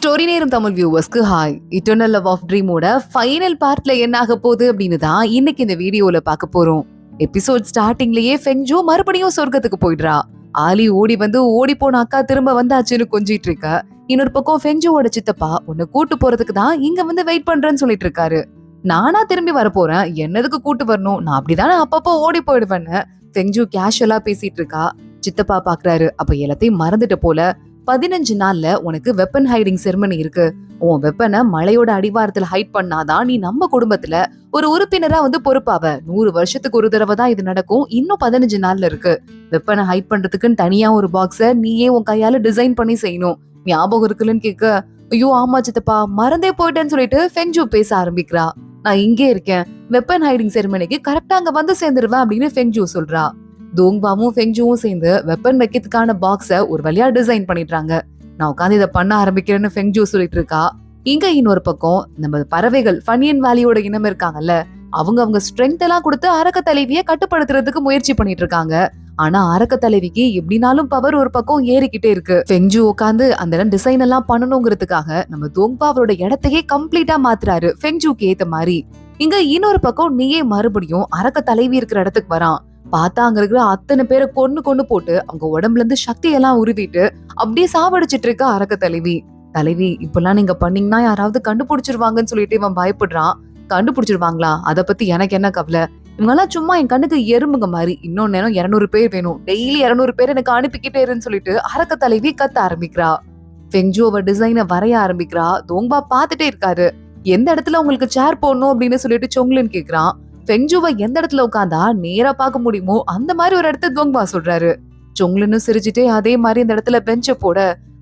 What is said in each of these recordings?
Story நேரம் தமிழ் வியூவர்ஸ்க்கு hi. Eternal love of ட்ரீமோட ஃபைனல் பார்ட்ல என்ன ஆக போகுது அப்படின்னு தான் இன்னைக்கு இந்த வீடியோல பார்க்க போறோம். எபிசோட் ஸ்டார்டிங்லயே ஃபெங்ஜூ மறுபடியும் சொர்க்கத்துக்கு போயிடுறா. ஆலி ஓடி வந்து ஓடி போன அக்கா திரும்ப வந்தாச்சுன்னு கொஞ்சிட்டு இருக்க. இன்னொரு பக்கம் ஃபெங்ஜூவோட சித்தப்பா உன்னை கூட்டு போறதுக்கு தான் இங்க வந்து வெயிட் பண்றேன்னு சொல்லிட்டு இருக்காரு. நானா திரும்பி வர போறேன், என்னதுக்கு கூட்டு வரணும், நான் அப்படிதானே அப்பப்போ ஓடி போயிடுவேன்னு ஃபெங்ஜூ கேஷுவலா பேசிட்டு இருக்கா. சித்தப்பா பாக்குறாரு, அப்ப எல்லாத்தையும் மறந்துட்ட போல. 15 நாள்ல உனக்கு வெப்பன் ஹைடிங் செரிமனி இருக்கு. உன் வெப்பனை மலையோட அடிவாரத்துல ஹைட் பண்ணாதான் நீ நம்ம குடும்பத்துல ஒரு உறுப்பினரா வந்து பொறுப்பாவ. 100 வருஷத்துக்கு ஒரு தடவை தான் இது நடக்கும். இன்னும் 15 நாள்ல இருக்கு. வெப்பனை ஹைட் பண்றதுக்குன்னு தனியா ஒரு பாக்ஸ நீயே உன் கையால டிசைன் பண்ணி செய்யணும். ஞாபகம் இருக்குல்லன்னு கேட்க, ஐயோ ஆமா சித்தப்பா மறந்தே போயிட்டேன்னு சொல்லிட்டு ஃபெங்ஜூ பேச ஆரம்பிக்கிறா. நான் இங்கே இருக்கேன், வெப்பன் ஹைடிங் செரிமனிக்கு கரெக்டா அங்க வந்து சேர்ந்துருவேன் அப்படின்னு ஃபெங்ஜூ சொல்றா. தோங்பாவும் ஃபெங்ஜூவும் சேர்ந்து வெப்பன் வைக்கிறதுக்கான பாக்ஸ ஒரு வழியா டிசைன் பண்ணிடுறாங்க. நான் உட்காந்து இதை பண்ண ஆரம்பிக்கிறேன்னு ஃபெங்ஜூ சொல்லிட்டு இருக்கா. இங்க இன்னொரு பக்கம் நம்ம பறவைகள் ஃபனியன் வேலியோட இனம் இருக்காங்கல்ல, அவங்க ஸ்ட்ரென்த் எல்லாம் கொடுத்து அரக்க தலைவிய கட்டுப்படுத்துறதுக்கு முயற்சி பண்ணிட்டு இருக்காங்க. ஆனா அரக்க தலைவிக்கு எப்படினாலும் பவர் ஒரு பக்கம் ஏறிக்கிட்டே இருக்கு. ஃபெங்ஜூ உட்காந்து அந்த டிசைன் எல்லாம் பண்ணணுங்கிறதுக்காக நம்ம தோங்பா அவரோட இடத்தையே கம்ப்ளீட்டா மாத்துறாரு ஃபெங்ஜூக்கு ஏத்த மாதிரி. இங்க இன்னொரு பக்கம் நீயே மறுபடியும் அரக்க தலைவி இருக்கிற இடத்துக்கு வரான். பார்த்தா அங்க இருக்கிற அத்தனை பேரை கொன்னு போட்டு அவங்க உடம்புல இருந்து சக்தி எல்லாம் உருவிட்டு அப்படியே சாவடிச்சிட்டு இருக்க அரக்க தலைவி இப்பெல்லாம் நீங்க பண்ணீங்கன்னா யாராவது கண்டுபிடிச்சிருவாங்கன்னு சொல்லிட்டு இவன் பயப்படுறான். கண்டுபிடிச்சிருவாங்களா, அத பத்தி எனக்கு என்ன கவலை, இவங்கெல்லாம் சும்மா என் கண்ணுக்கு எறும்புங்க மாதிரி. இன்னொன்னு நேரம் 200 பேர் வேணும், டெய்லி 200 பேர் எனக்கு அனுப்பிக்கிட்டே இருன்னு சொல்லிட்டு அரக்க தலைவி கத்த ஆரம்பிக்கிறா. ஃபெங்ஜூ அவ டிசைனை வரைய ஆரம்பிக்கிறா. தோங்பா பாத்துட்டே இருக்காரு. எந்த இடத்துல உங்களுக்கு சேர் போடணும் அப்படின்னு சொல்லிட்டு சொங்லின்னு கேக்குறான். ஃபெங்ஜூவை எந்த இடத்துல உட்காந்தா நேரா பார்க்க முடியுமோ அந்த மாதிரி ஒரு இடத்த தோங்பா சொல்றாரு. சொங்லின்னு சிரிச்சுட்டே அதே மாதிரி அந்த இடத்துல பெஞ்ச போட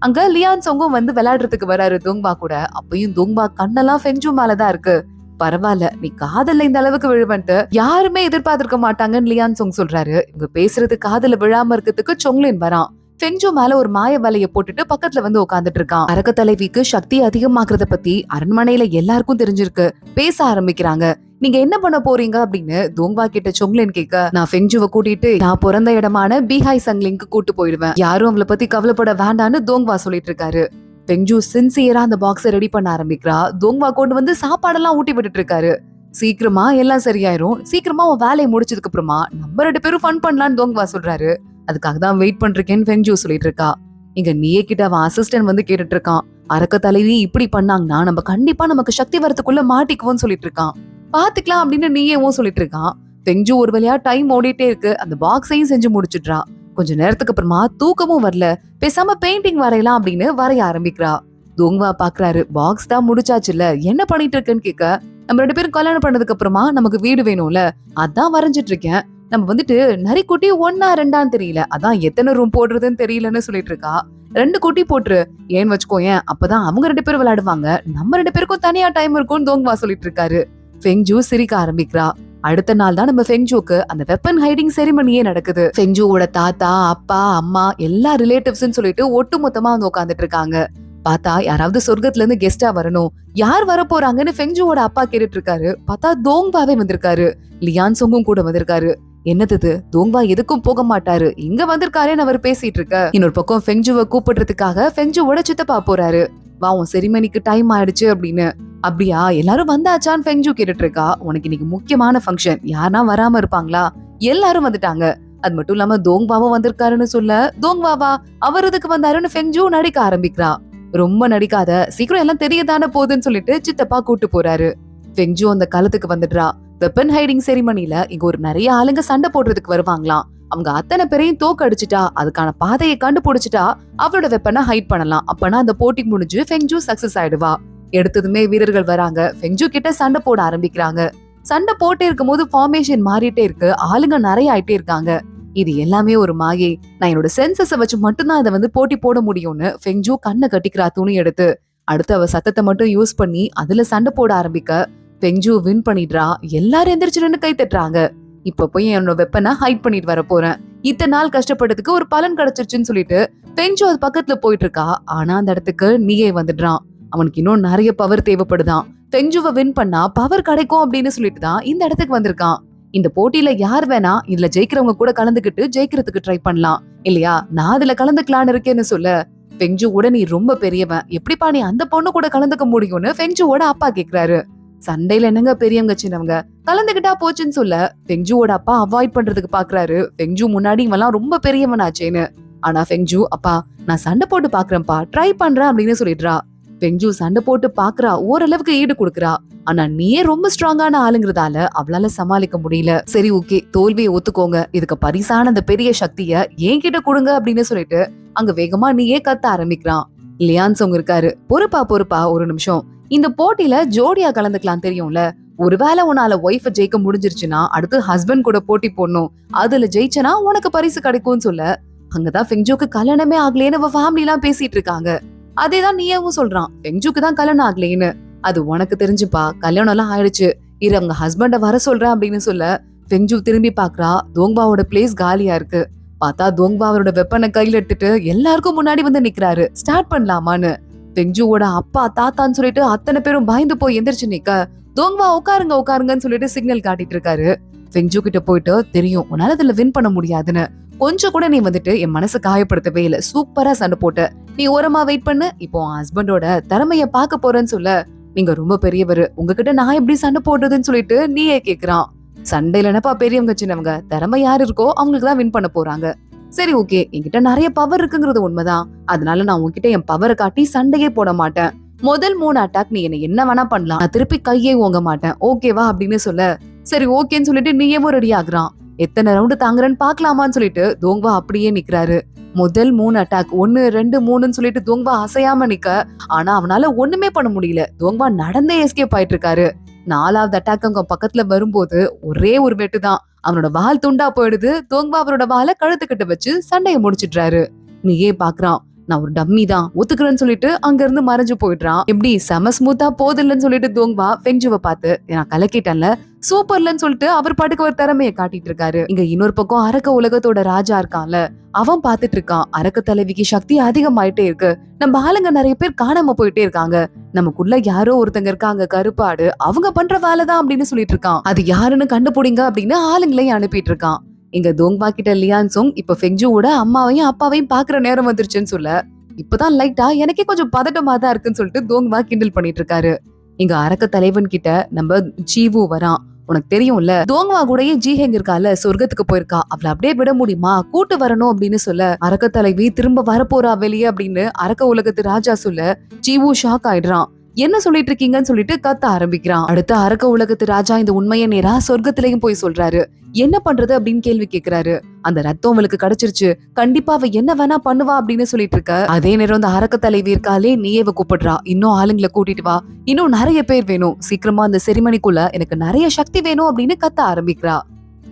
அங்க லியான் சொங்கும் வந்து விளையாடுறதுக்கு வராரு தோங்பா கூட. அப்பயும் தோங்பா கண்ணெல்லாம் ஃபெங்ஜூ மேலதான் இருக்கு. பரவாயில்ல, நீ காதல்ல இந்த அளவுக்கு விழுவன்ட்டு யாருமே எதிர்பார்த்திருக்க மாட்டாங்கன்னு லியான் சொங் சொல்றாரு. இவங்க பேசுறது காதல விழாம இருக்கிறதுக்கு சொங்லின் வரான். ஃபெங்ஜூ மேல ஒரு மாய வலைய போட்டுட்டு பக்கத்துல வந்து உட்காந்துட்டு இருக்கான். அரக்க தலைவிக்கு சக்தி அதிகமாக்குறத பத்தி அரண்மனையில எல்லாருக்கும் தெரிஞ்சிருக்கு. பேச ஆரம்பிக்கிறாங்க. நீங்க என்ன பண்ண போறீங்க அப்படின்னு தோங்பா கிட்ட சொங்லின் கேட்க, நான் ஃபெங்ஜூவை கூட்டிட்டு நான் பிறந்த இடமான பீஹாய் சங்லிங்க்கு கூட்டு போயிடுவேன், யாரும் அவளை பத்தி கவலைப்பட வேண்டான்னு தோங்பா சொல்லிட்டு இருக்காரு. ஃபெங்ஜூ சின்சியரா அந்த பாக்ஸை ரெடி பண்ண ஆரம்பிக்கிறா. தோங்பா கொண்டு வந்து சாப்பாடெல்லாம் ஊட்டி விட்டுட்டு இருக்காரு. சீக்கிரமா எல்லாம் சரியாயிரும், சீக்கிரமா உன் வேலையை முடிச்சதுக்கு அப்புறமா நம்ம 2 பேரும் ஃபன் பண்ணலான்னு தோங்பா சொல்றாரு. அதுக்காக தான் வெயிட் பண்றேன்னு ஃபெங்ஜூ சொல்லிட்டு இருக்கா. இங்க நீயே கிட்ட அவன் அசிஸ்டன்ட் வந்து கேட்டுட்டு இருக்கான். அரக்க தலைவி இப்படி பண்ணாங்கன்னா நம்ம கண்டிப்பா நமக்கு சக்தி வரத்துக்குள்ள மாட்டிக்குவோம்னு சொல்லிட்டு இருக்கான். பாத்துக்கலாம் அப்படின்னு நீயேவும் சொல்லிட்டு இருக்கான். ஃபெங்ஜூ ஒரு வழியா டைம் ஓடிட்டே இருக்கு. அந்த பாக்ஸையும் செஞ்சு முடிச்சிடுறா. கொஞ்ச நேரத்துக்கு அப்புறமா தூக்கமும் வரல, பேசாம பெயிண்டிங் வரையலாம் அப்படின்னு வரைய ஆரம்பிக்கிறா. தோங்வா பாக்குறாரு, பாக்ஸ் தான் முடிச்சாச்சுல்ல, என்ன பண்ணிட்டு இருக்குன்னு கேட்க, நம்ம 2 பேரும் கல்யாணம் பண்ணதுக்கு அப்புறமா நமக்கு வீடு வேணும்ல, அதான் வரைஞ்சிட்டு இருக்கேன். நம்ம வந்துட்டு நரிக்குட்டி 1ஆ 2ஆன்னு தெரியல, அதான் எத்தனை ரூம் போடுறதுன்னு தெரியலன்னு சொல்லிட்டு இருக்கா. 2 குட்டி போட்டுரு ஏன்னு வச்சுக்கோயேன், அப்பதான் அவங்க 2 பேரும் விளையாடுவாங்க, நம்ம 2 பேருக்கும் தனியா டைம் இருக்கும்னு தோங்வா சொல்லிட்டு இருக்காரு. ஃபெங்ஜூ சிரிக்க ஆரம்பிக்கிறா. அடுத்த நாள் தான் நம்ம ஃபெங்ஜூக்கு அந்த வெப்பன் ஹைடிங் செரிமனியே நடக்குது. ஃபெங்ஜூவோட தாத்தா, அப்பா, அம்மா எல்லா ரிலேட்டிவ்ஸ்ன்னு சொல்லிட்டு ஒட்டு மொத்தமா வந்து உட்காந்துட்டு இருக்காங்க. பார்த்தா யாராவது சொர்க்கத்துல இருந்து கெஸ்டா வரணும், யார் வர போறாங்கன்னு ஃபெங்ஜூவோட அப்பா கேட்டுட்டு இருக்காரு. பார்த்தா தோங்பாவே வந்திருக்காரு. லியான் சொங்கும் கூட வந்திருக்காரு. என்னது, தோங்பா எதுக்கும் போக மாட்டாரு, இங்க வந்திருக்காருன்னு அவர் பேசிட்டு இருக்க. இன்னொரு பக்கம் ஃபெங்ஜூவை கூப்பிடுறதுக்காக ஃபெங்ஜூவோட சித்தப்பா போறாரு. வா உன் செரிமனிக்கு டைம் ஆயிடுச்சு அப்படின்னு. அப்படியா, எல்லாரும் வந்தாச்சான்னு ஃபெங்ஜூ கேட்டுட்டு இருக்கா. உனக்கு இன்னைக்கு முக்கியமான ஃபங்க்ஷன், யாருனா வராம இருப்பாங்களா, எல்லாரும் வந்துட்டாங்க. அது மட்டும் இல்லாம தோங்பாவும் வந்திருக்காருன்னு சொல்ல, தோங்பாவா அவர் இதுக்கு வந்தாருன்னு ஃபெங்ஜூ நடிக்க ஆரம்பிக்கிறா. ரொம்ப நடிக்காத, சீக்கிரம் எல்லாம் தெரியதானே போகுதுன்னு சொல்லிட்டு சித்தப்பா கூட்டு போறாரு. ஃபெங்ஜூ அந்த காலத்துக்கு வந்துடுறா. வெப்பன் ஹைடிங் செரிமனில இங்க ஒரு நிறைய ஆளுங்க சண்டை போடுறதுக்கு வருவாங்களாம். அவங்க அத்தனை பேரையும் தோக்க அடிச்சுட்டா, அதுக்கான பாதையை கண்டுபிடிச்சிட்டா அவளோட வெப்பனை ஹைட் பண்ணலாம். அப்பனா அந்த போட்டி முடிஞ்சு ஃபெங்ஜூ சக்சஸ் ஆயிடுவா. எடுத்ததுமே வீரர்கள் வராங்க. ஃபெங்ஜூ கிட்ட சண்டை போட ஆரம்பிக்கிறாங்க. சண்டை போட்டே இருக்கும் போது ஃபார்மேஷன் மாறிட்டே இருக்கு, ஆளுங்க நிறைய ஆயிட்டே இருக்காங்க. இது எல்லாமே ஒரு மாயை, நான் என்னோட சென்சஸ வச்சு மட்டும்தான் இதை வந்து போட்டி போட முடியும்னு ஃபெங்ஜூ கண்ணை கட்டிக்கிறா துணி எடுத்து. அடுத்து அவ சத்தத்தை மட்டும் யூஸ் பண்ணி அதுல சண்டை போட ஆரம்பிக்க ஃபெங்ஜூ வின் பண்ணிடுறா. எல்லாரும் எந்திரிச்சு கை தட்டுறாங்க. இப்ப போய் என்னோட வெப்பனை ஹைட் பண்ணிட்டு வர போறேன், இத்தனை நாள் கஷ்டப்பட்டதுக்கு ஒரு பலன் கிடைச்சிருச்சுன்னு சொல்லிட்டு ஃபெங்ஜூ அது பக்கத்துல போயிட்டு இருக்கா. ஆனா அந்த இடத்துக்கு நீயே வந்துடுறான். அவனுக்கு இன்னும் நிறைய பவர் தேவைப்படுதான். ஃபெங்ஜூவை வின் பண்ணா பவர் கிடைக்கும் அப்படின்னு சொல்லிட்டு தான் இந்த இடத்துக்கு வந்திருக்கான். இந்த போட்டியில யார் வேணா இதுல ஜெயிக்கிறவங்க கூட கலந்துக்கிட்டு ஜெயிக்கிறதுக்கு ட்ரை பண்ணலாம் இல்லையா, நான் அதுல கலந்துக்கலான்னு இருக்கேன்னு சொல்ல, ஃபெங்ஜுவோட நீ ரொம்ப பெரியவன், எப்படிப்பா நீ அந்த பொண்ணு கூட கலந்துக்க முடியும்னு ஃபெங்ஜுவோட அப்பா கேக்குறாரு. சண்டையில என்னங்க பெரியவங்க சின்னவங்க, கலந்துகிட்டா போச்சுன்னு சொல்ல ஃபெங்ஜுவோட அப்பா அவாய்ட் பண்றதுக்கு பாக்குறாரு. ஃபெங்ஜு முன்னாடி இவெல்லாம் ரொம்ப பெரியவனாச்சேன்னு. ஆனா ஃபெங்ஜு, அப்பா நான் சண்டை போட்டு பாக்குறேன்ப்பா, ட்ரை பண்றேன் அப்படின்னு சொல்லிடுறா. ஃபெங்ஜு சண்டை போட்டு பாக்குறா, ஓரளவுக்கு ஈடு கொடுக்குறா. ஆனா நீயே ரொம்ப ஸ்ட்ராங்கான ஆளுங்கிறதால அவளால சமாளிக்க முடியல. சரி ஓகே, தோல்வியை ஒத்துக்கோங்க, இதுக்கு பரிசான அந்த பெரிய சக்திய என்கிட்ட கொடுங்க அப்படின்னு சொல்லிட்டு அங்க வேகமா நீயே கத்த ஆரம்பிக்கிறான். லியான்சோங் இருக்காரு. பொறுப்பா பொறுப்பா, ஒரு நிமிஷம். இந்த போட்டியில ஜோடியா கலந்துக்கலாம் தெரியும்ல. ஒருவேளை உன்னால ஒய்ஃப ஜெயிக்க முடிஞ்சிருச்சுன்னா அடுத்து ஹஸ்பண்ட் கூட போட்டி போடணும், அதுல ஜெயிச்சனா உனக்கு பரிசு கிடைக்கும்னு சொல்ல அங்கதான் ஃபெங்ஜுக்கு கல்யாணமே ஆகலேன்னு அவ ஃபேமிலி எல்லாம் பேசிட்டு இருக்காங்க. அதேதான் நீயாவும் சொல்றான், ஃபெங்ஜுக்கு தான் கல்யாணம் ஆகலேன்னு. அது உனக்கு தெரிஞ்சுப்பா, கல்யாணம் எல்லாம் ஆயிடுச்சு, இரு அவங்க ஹஸ்பண்ட வர சொல்றேன் அப்படின்னு சொல்ல ஃபெங்ஜு திரும்பி பாக்குறா. தோங்பாவோட பிளேஸ் காலியா இருக்கு. பார்த்தா தோங்பா அவரோட வெப்பனை கையில எடுத்துட்டு எல்லாருக்கும் முன்னாடி வந்து நிக்கிறாரு. ஸ்டார்ட் பண்ணலாமான்னு. ஃபெங்ஜுவோட அப்பா தாத்தான்னு சொல்லிட்டு அத்தனை பேரும் பயந்து போய் எந்திரிச்சு நிக்க தோங்பா உட்காருங்க உட்காருங்கன்னு சொல்லிட்டு சிக்னல் காட்டிட்டு இருக்காரு. ஃபெங்ஜு கிட்ட போயிட்டு, தெரியும் உன்னால இதுல வின் பண்ண முடியாதுன்னு, கொஞ்சம் கூட நீ வந்துட்டு என் மனசு காயப்படுத்தவே இல்ல, சூப்பரா சண்டை போட்ட, நீ ஓரமா வெயிட் பண்ணு, இப்போ ஹஸ்பண்டோட திறமைய பாக்க போறேன்னு சொல்ல நீங்க ரொம்ப பெரியவரு, உங்ககிட்ட நான் எப்படி சண்டை போடுறதுன்னு சொல்லிட்டு நீயே கேக்குறான். சண்டையில என்னப்பா பெரியவங்க சின்னவங்க, திறமை யாரு இருக்கோ அவங்களுக்கு தான் வின் பண்ண போறாங்க. சரி ஓகே, என்கிட்ட நிறைய பவர் இருக்குங்கிறது உண்மைதான், அதனால நான் உன்கிட்ட என் பவரை காட்டி சண்டையே போட மாட்டேன். முதல் 3 அட்டாக் நீ என்ன வேணா பண்ணலாம், நான் திருப்பி கையே ஓங்க மாட்டேன், ஓகேவா அப்படின்னு சொல்ல சரி ஓகேன்னு சொல்லிட்டு நீயவும் ரெடி ஆகுறான். எத்தனை ரவுண்டு தாங்குறேன்னு பாக்கலாமான்னு சொல்லிட்டு தோங்வா அப்படியே நிக்கிறாரு. முதல் 3 அட்டாக் 1 2 3ன்னு சொல்லிட்டு தோங்வா அசையாம நிக்க, ஆனா அவனால ஒண்ணுமே பண்ண முடியல. தோங்வா நடந்தே எஸ்கேப் ஆயிட்டு இருக்காரு. 4வது அட்டாக் அங்க பக்கத்துல வரும்போது ஒரே ஒரு வெட்டுதான், அவனோட வால் துண்டா போயிடுது. தோங்வா அவரோட வாலை கழுத்துக்கிட்ட வச்சு சண்டைய முடிச்சிடுறாரு. நீயே பாக்குறான், நான் ஒரு டம்மி தான் ஒத்துக்கிறேன்னு சொல்லிட்டு அங்க இருந்து மறைஞ்சு போயிடுறான். எப்படி செம ஸ்மூத்தா போதில்லன்னு சொல்லிட்டு தோங்வா ஃபெங்ஜுவை பார்த்து, நான் கலக்கிட்டேன்ல சூப்பர்லன்னு சொல்லிட்டு அவர் பாட்டுக்கு ஒரு திறமைய காட்டிட்டு இருக்காரு. இங்க இன்னொரு பக்கம் அரக்க உலகத்தோட ராஜா இருக்கான்ல, அவன் பாத்துட்டு இருக்கான். அரக்க தலைவிக்கு சக்தி அதிகமாயிட்டே இருக்கு, நம்ம ஆளுங்க நிறைய பேர் காணாம போயிட்டே இருக்காங்க, நமக்குள்ள யாரோ ஒருத்தங்க இருக்காங்க கருப்பாடு, அவங்க பண்ற வேலைதான் அப்படின்னு சொல்லிட்டு இருக்கான். அது யாருன்னு கண்டுபிடிங்க அப்படின்னு ஆளுங்களையும் அனுப்பிட்டு இருக்கான். இங்க தோங்பா கிட்ட லியான்சோங் இப்ப ஃபெங்ஜுவோட அம்மாவையும் அப்பாவையும் பாக்குற நேரம் வந்துருச்சுன்னு சொல்ல, இப்பதான் லைட்டா எனக்கே கொஞ்சம் பதட்டமா தான் இருக்குன்னு சொல்லிட்டு தோங்பா கிண்டல் பண்ணிட்டு இருக்காரு. இங்க அரக்க தலைவன் கிட்ட நம்ம ஜீவு வரான். உனக்கு தெரியும்ல, தோங்வா கூடயே ஜீஹெங் இருக்கால, சொர்க்கத்துக்கு போயிருக்கா, அவளை அப்படியே விட முடியுமா, கூட்டு வரணும் அப்படின்னு சொல்ல அரக்க தலைவி திரும்ப வரப்போறா வெளியே அப்படின்னு அரக்க உலகத்து ராஜா சொல்ல ஜீவு ஷாக் ஆயிடுறான். என்ன சொல்லிட்டு இருக்கீங்கன்னு சொல்லிட்டு கத்த ஆரம்பிக்கிறான். அடுத்த அரக்க உலகத்து ராஜா இந்த உண்மையை நேரா சொர்க்கத்திலையும் போய் சொல்றாரு. என்ன பண்றது அப்படின்னு கேள்வி கேக்குறாரு. அந்த ரத்தம் அவளுக்கு கிடைச்சிருச்சு, கண்டிப்பா அவ என்ன வேணா பண்ணுவா அப்படின்னு சொல்லிட்டு இருக்க. அதே நேரம் அந்த அரக்க தலைவி இருக்காலே நீயவ கூப்பிடுறா, இன்னும் ஆளுங்களை கூட்டிட்டு வா, இன்னும் நிறைய பேர் வேணும், சீக்கிரமா அந்த செரிமனிக்குள்ள எனக்கு நிறைய சக்தி வேணும் அப்படின்னு கத்த ஆரம்பிக்கிறா.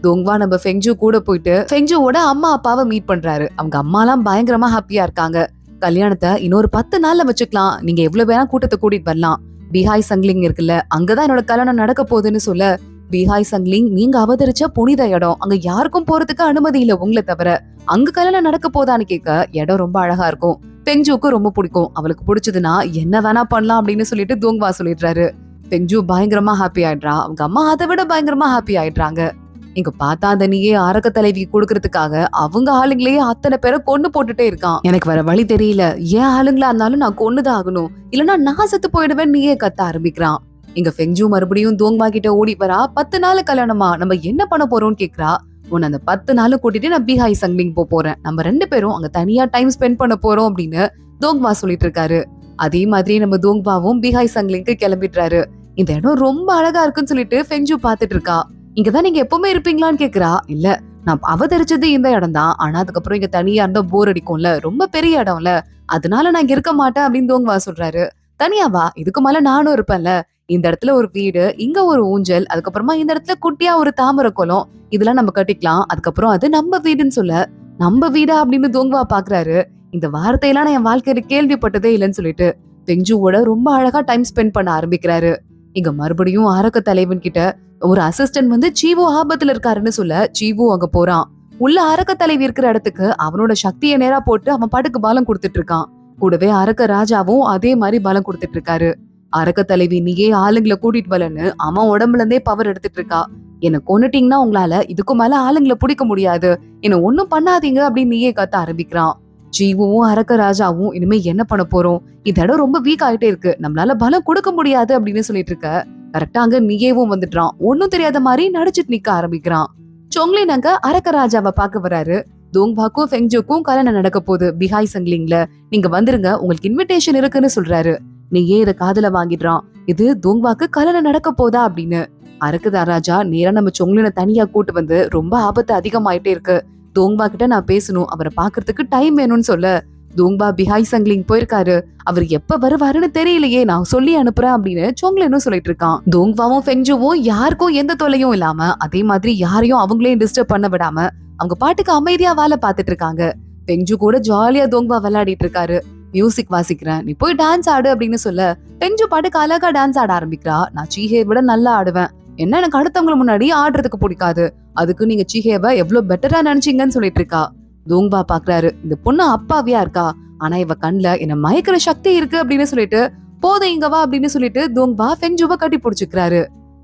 தோங்வா நம்ம ஃபெங்ஜு கூட போயிட்டு ஃபெங்ஜுவோட அம்மா அப்பாவை மீட் பண்றாரு. அவங்க அம்மா எல்லாம் பயங்கரமா ஹாப்பியா இருக்காங்க. கல்யாணத்தை இன்னொரு 10 நாள்ல வச்சுக்கலாம், நீங்க எவ்வளவு வேணா கூட்டத்தை கூட்டிட்டு வரலாம், பீஹாய் சங்லிங் இருக்குல்ல, அங்கதான் என்னோட கல்யாணம் நடக்க போகுதுன்னு சொல்ல, பீஹாய் சங்லிங் நீங்க அவதரிச்ச புனித இடம், அங்க யாருக்கும் போறதுக்கு அனுமதி இல்ல உங்களை தவிர, அங்க கல்யாணம் நடக்க போதான்னு கேட்க இடம் ரொம்ப அழகா இருக்கும், ஃபெங்ஜுக்கு ரொம்ப பிடிக்கும், அவளுக்கு பிடிச்சதுன்னா என்ன வேணா பண்ணலாம் அப்படின்னு சொல்லிட்டு தோங்வா சொல்லிடுறாரு. ஃபெங்ஜு பயங்கரமா ஹாப்பி ஆயிடுறா. அவங்க அம்மா அதை விட பயங்கரமா ஹாப்பி ஆயிடுறாங்க. இங்க பார்த்தா அந்த நீயே அரக்க தலைவி கொடுக்கறதுக்காக அவங்க ஆளுங்களையே அத்தனை பேரை கொண்டு போட்டுட்டே இருக்கான். எனக்கு வேற வழி தெரியல, ஏன் ஆளுங்களா இருந்தாலும் நான் கொண்டுதான் ஆகணும், இல்லன்னா நான் செத்து போயிடுவேன் நீயே கத்த ஆரம்பிக்கிறான். இங்க ஃபெங்ஜு மறுபடியும் தோங்பா கிட்ட ஓடி வரா. 10 நாள் கல்யாணமா, நம்ம என்ன பண்ண போறோம்னு கேக்குறா. உன்னை அந்த 10 நாள் கூட்டிட்டு நான் பீஹாய் சங்லிங் போறேன், நம்ம 2 பேரும் அங்க தனியா டைம் ஸ்பெண்ட் பண்ண போறோம் அப்படின்னு தோங்பா சொல்லிட்டு இருக்காரு. அதே மாதிரி நம்ம தோங்பாவும் பீஹாய் சங்லிங்க்கு கிளம்பிடுறாரு. இந்த இடம் ரொம்ப அழகா இருக்குன்னு சொல்லிட்டு ஃபெங்ஜு பாத்துட்டு இருக்கா. இங்கதான் நீங்க எப்பவுமே இருப்பீங்களான்னு கேக்குறா. இல்ல, நான் அவதரிச்சது இந்த இடம் தான், ஆனா அதுக்கப்புறம் இங்க தனியா இருந்தா போர் அடிக்கும்ல, ரொம்ப பெரிய இடம்ல, அதனால நான் இங்க இருக்க மாட்டேன் அப்படின்னு தோங்வா சொல்றாரு. தனியாவா, இதுக்கு மேல நானும் இருப்பேன்ல, இந்த இடத்துல ஒரு வீடு, இங்க ஒரு ஊஞ்சல், அதுக்கப்புறமா இந்த இடத்துல குட்டியா ஒரு தாமரை குளம், இதெல்லாம் நம்ம கட்டிக்கலாம், அதுக்கப்புறம் அது நம்ம வீடுன்னு சொல்ல, நம்ம வீடா அப்படின்னு தோங்வா பாக்குறாரு. இந்த வார்த்தையெல்லாம் நான் என் வாழ்க்கையில கேள்விப்பட்டதே இல்லைன்னு சொல்லிட்டு பெஞ்சுவோட ரொம்ப அழகா டைம் ஸ்பெண்ட் பண்ண ஆரம்பிக்கிறாரு. இங்க மறுபடியும் அரக்க தலைவன் கிட்ட ஒரு அசிஸ்டன்ட் வந்து சீவு ஆபத்துல இருக்காருன்னு சொல்ல சீவு அங்க போறான். உள்ள அரக்க தலைவி இருக்கிற இடத்துக்கு அவனோட சக்தியை நேரா போட்டு அவன் பாட்டுக்கு பலம் கொடுத்துட்டு இருக்கான். கூடவே அரக்க ராஜாவும் அதே மாதிரி பலம் கொடுத்துட்டு இருக்காரு. அரக்க தலைவி நீயே ஆளுங்களை கூட்டிட்டு வரலன்னு அவன் உடம்புல இருந்தே பவர் எடுத்துட்டு இருக்கா. என்ன கொன்னுட்டீங்கன்னா உங்களால இதுக்கு மேல ஆளுங்களை பிடிக்க முடியாது, என்ன ஒன்னும் பண்ணாதீங்க அப்படின்னு நீயே கத்த ஆரம்பிக்கிறான். ஜீவும் அரக்க ராஜாவும் இனிமே என்ன பண்ண போறோம், இந்த இடம் ரொம்ப வீக் ஆயிட்டே இருக்கு, நம்மளால பலம் கொடுக்க முடியாது அப்படின்னு சொல்லிட்டு இருக்க கரெக்டா அங்க நியேவும் வந்துடுறான். ஒன்னும் தெரியாத மாதிரி நடிச்சிட்டு நிக்க ஆரம்பிக்கிறான். சொங்லின் அங்க அரக்க ராஜாவை பாக்க வராரு. தோங்பாக்கும் ஃபெங்ஜுக்கும் கல்யாணம் நடக்க போகுது பிஹாய் சங்லிங்ல, நீங்க வந்துருங்க, உங்களுக்கு இன்விடேஷன் இருக்குன்னு சொல்றாரு. நீயே இத காதுல வாங்கிடுறான். இது தோங்பாக்கு கல்யாணம் நடக்க போதா அப்படின்னு. அரக்க ராஜா நேரா நம்ம சொங்லினை தனியா கூட்டு வந்து ரொம்ப ஆபத்து அதிகமாயிட்டே இருக்கு, தோங்பா கிட்ட நான் பேசணும், அவரை பாக்குறதுக்கு டைம் வேணும்னு சொல்ல தோங்பா பிஹாய் சங்லிங் போயிருக்காரு, அவர் எப்ப வருவாருன்னு தெரியலையே, நான் சொல்லி அனுப்புறேன் அப்படின்னு சொங்லினும் சொல்லிட்டு இருக்கான். தோங்பாவும் ஃபெங்ஜுவும் யாருக்கும் எந்த தொல்லையும் இல்லாம அதே மாதிரி யாரையும் அவங்களையும் டிஸ்டர்ப் பண்ண விடாம அவங்க பாட்டுக்கு அமைதியா வேலை பார்த்துட்டு இருக்காங்க. ஃபெங்ஜு கூட ஜாலியா தோங்பா விளையாடிட்டு இருக்காரு. மியூசிக் வாசிக்கிறேன், நீ போய் டான்ஸ் ஆடு அப்படின்னு சொல்ல ஃபெங்ஜு பாட்டுக்கு அழகா டான்ஸ் ஆட ஆரம்பிக்கிறா. நான் சீஹே விட நல்லா ஆடுவேன், என்ன எனக்கு அடுத்தவங்க முன்னாடி ஆடுறதுக்கு பிடிக்காது, அதுக்கு நீங்க சீஹேவை எவ்வளவு பெட்டரா நினைச்சீங்கன்னு சொல்லிட்டு இருக்கா. தோங்பா பாக்குறாரு, இந்த பொண்ணு அப்பாவியா இருக்கா, ஆனா இவ கண்ணுல என்ன மயக்கிற சக்தி இருக்கு அப்படின்னு சொல்லிட்டு போதும் இங்க வா அப்படின்னு சொல்லிட்டு தோங்பா ஃபெங்ஜுவை கட்டி பிடிச்சுக்கிறாரு.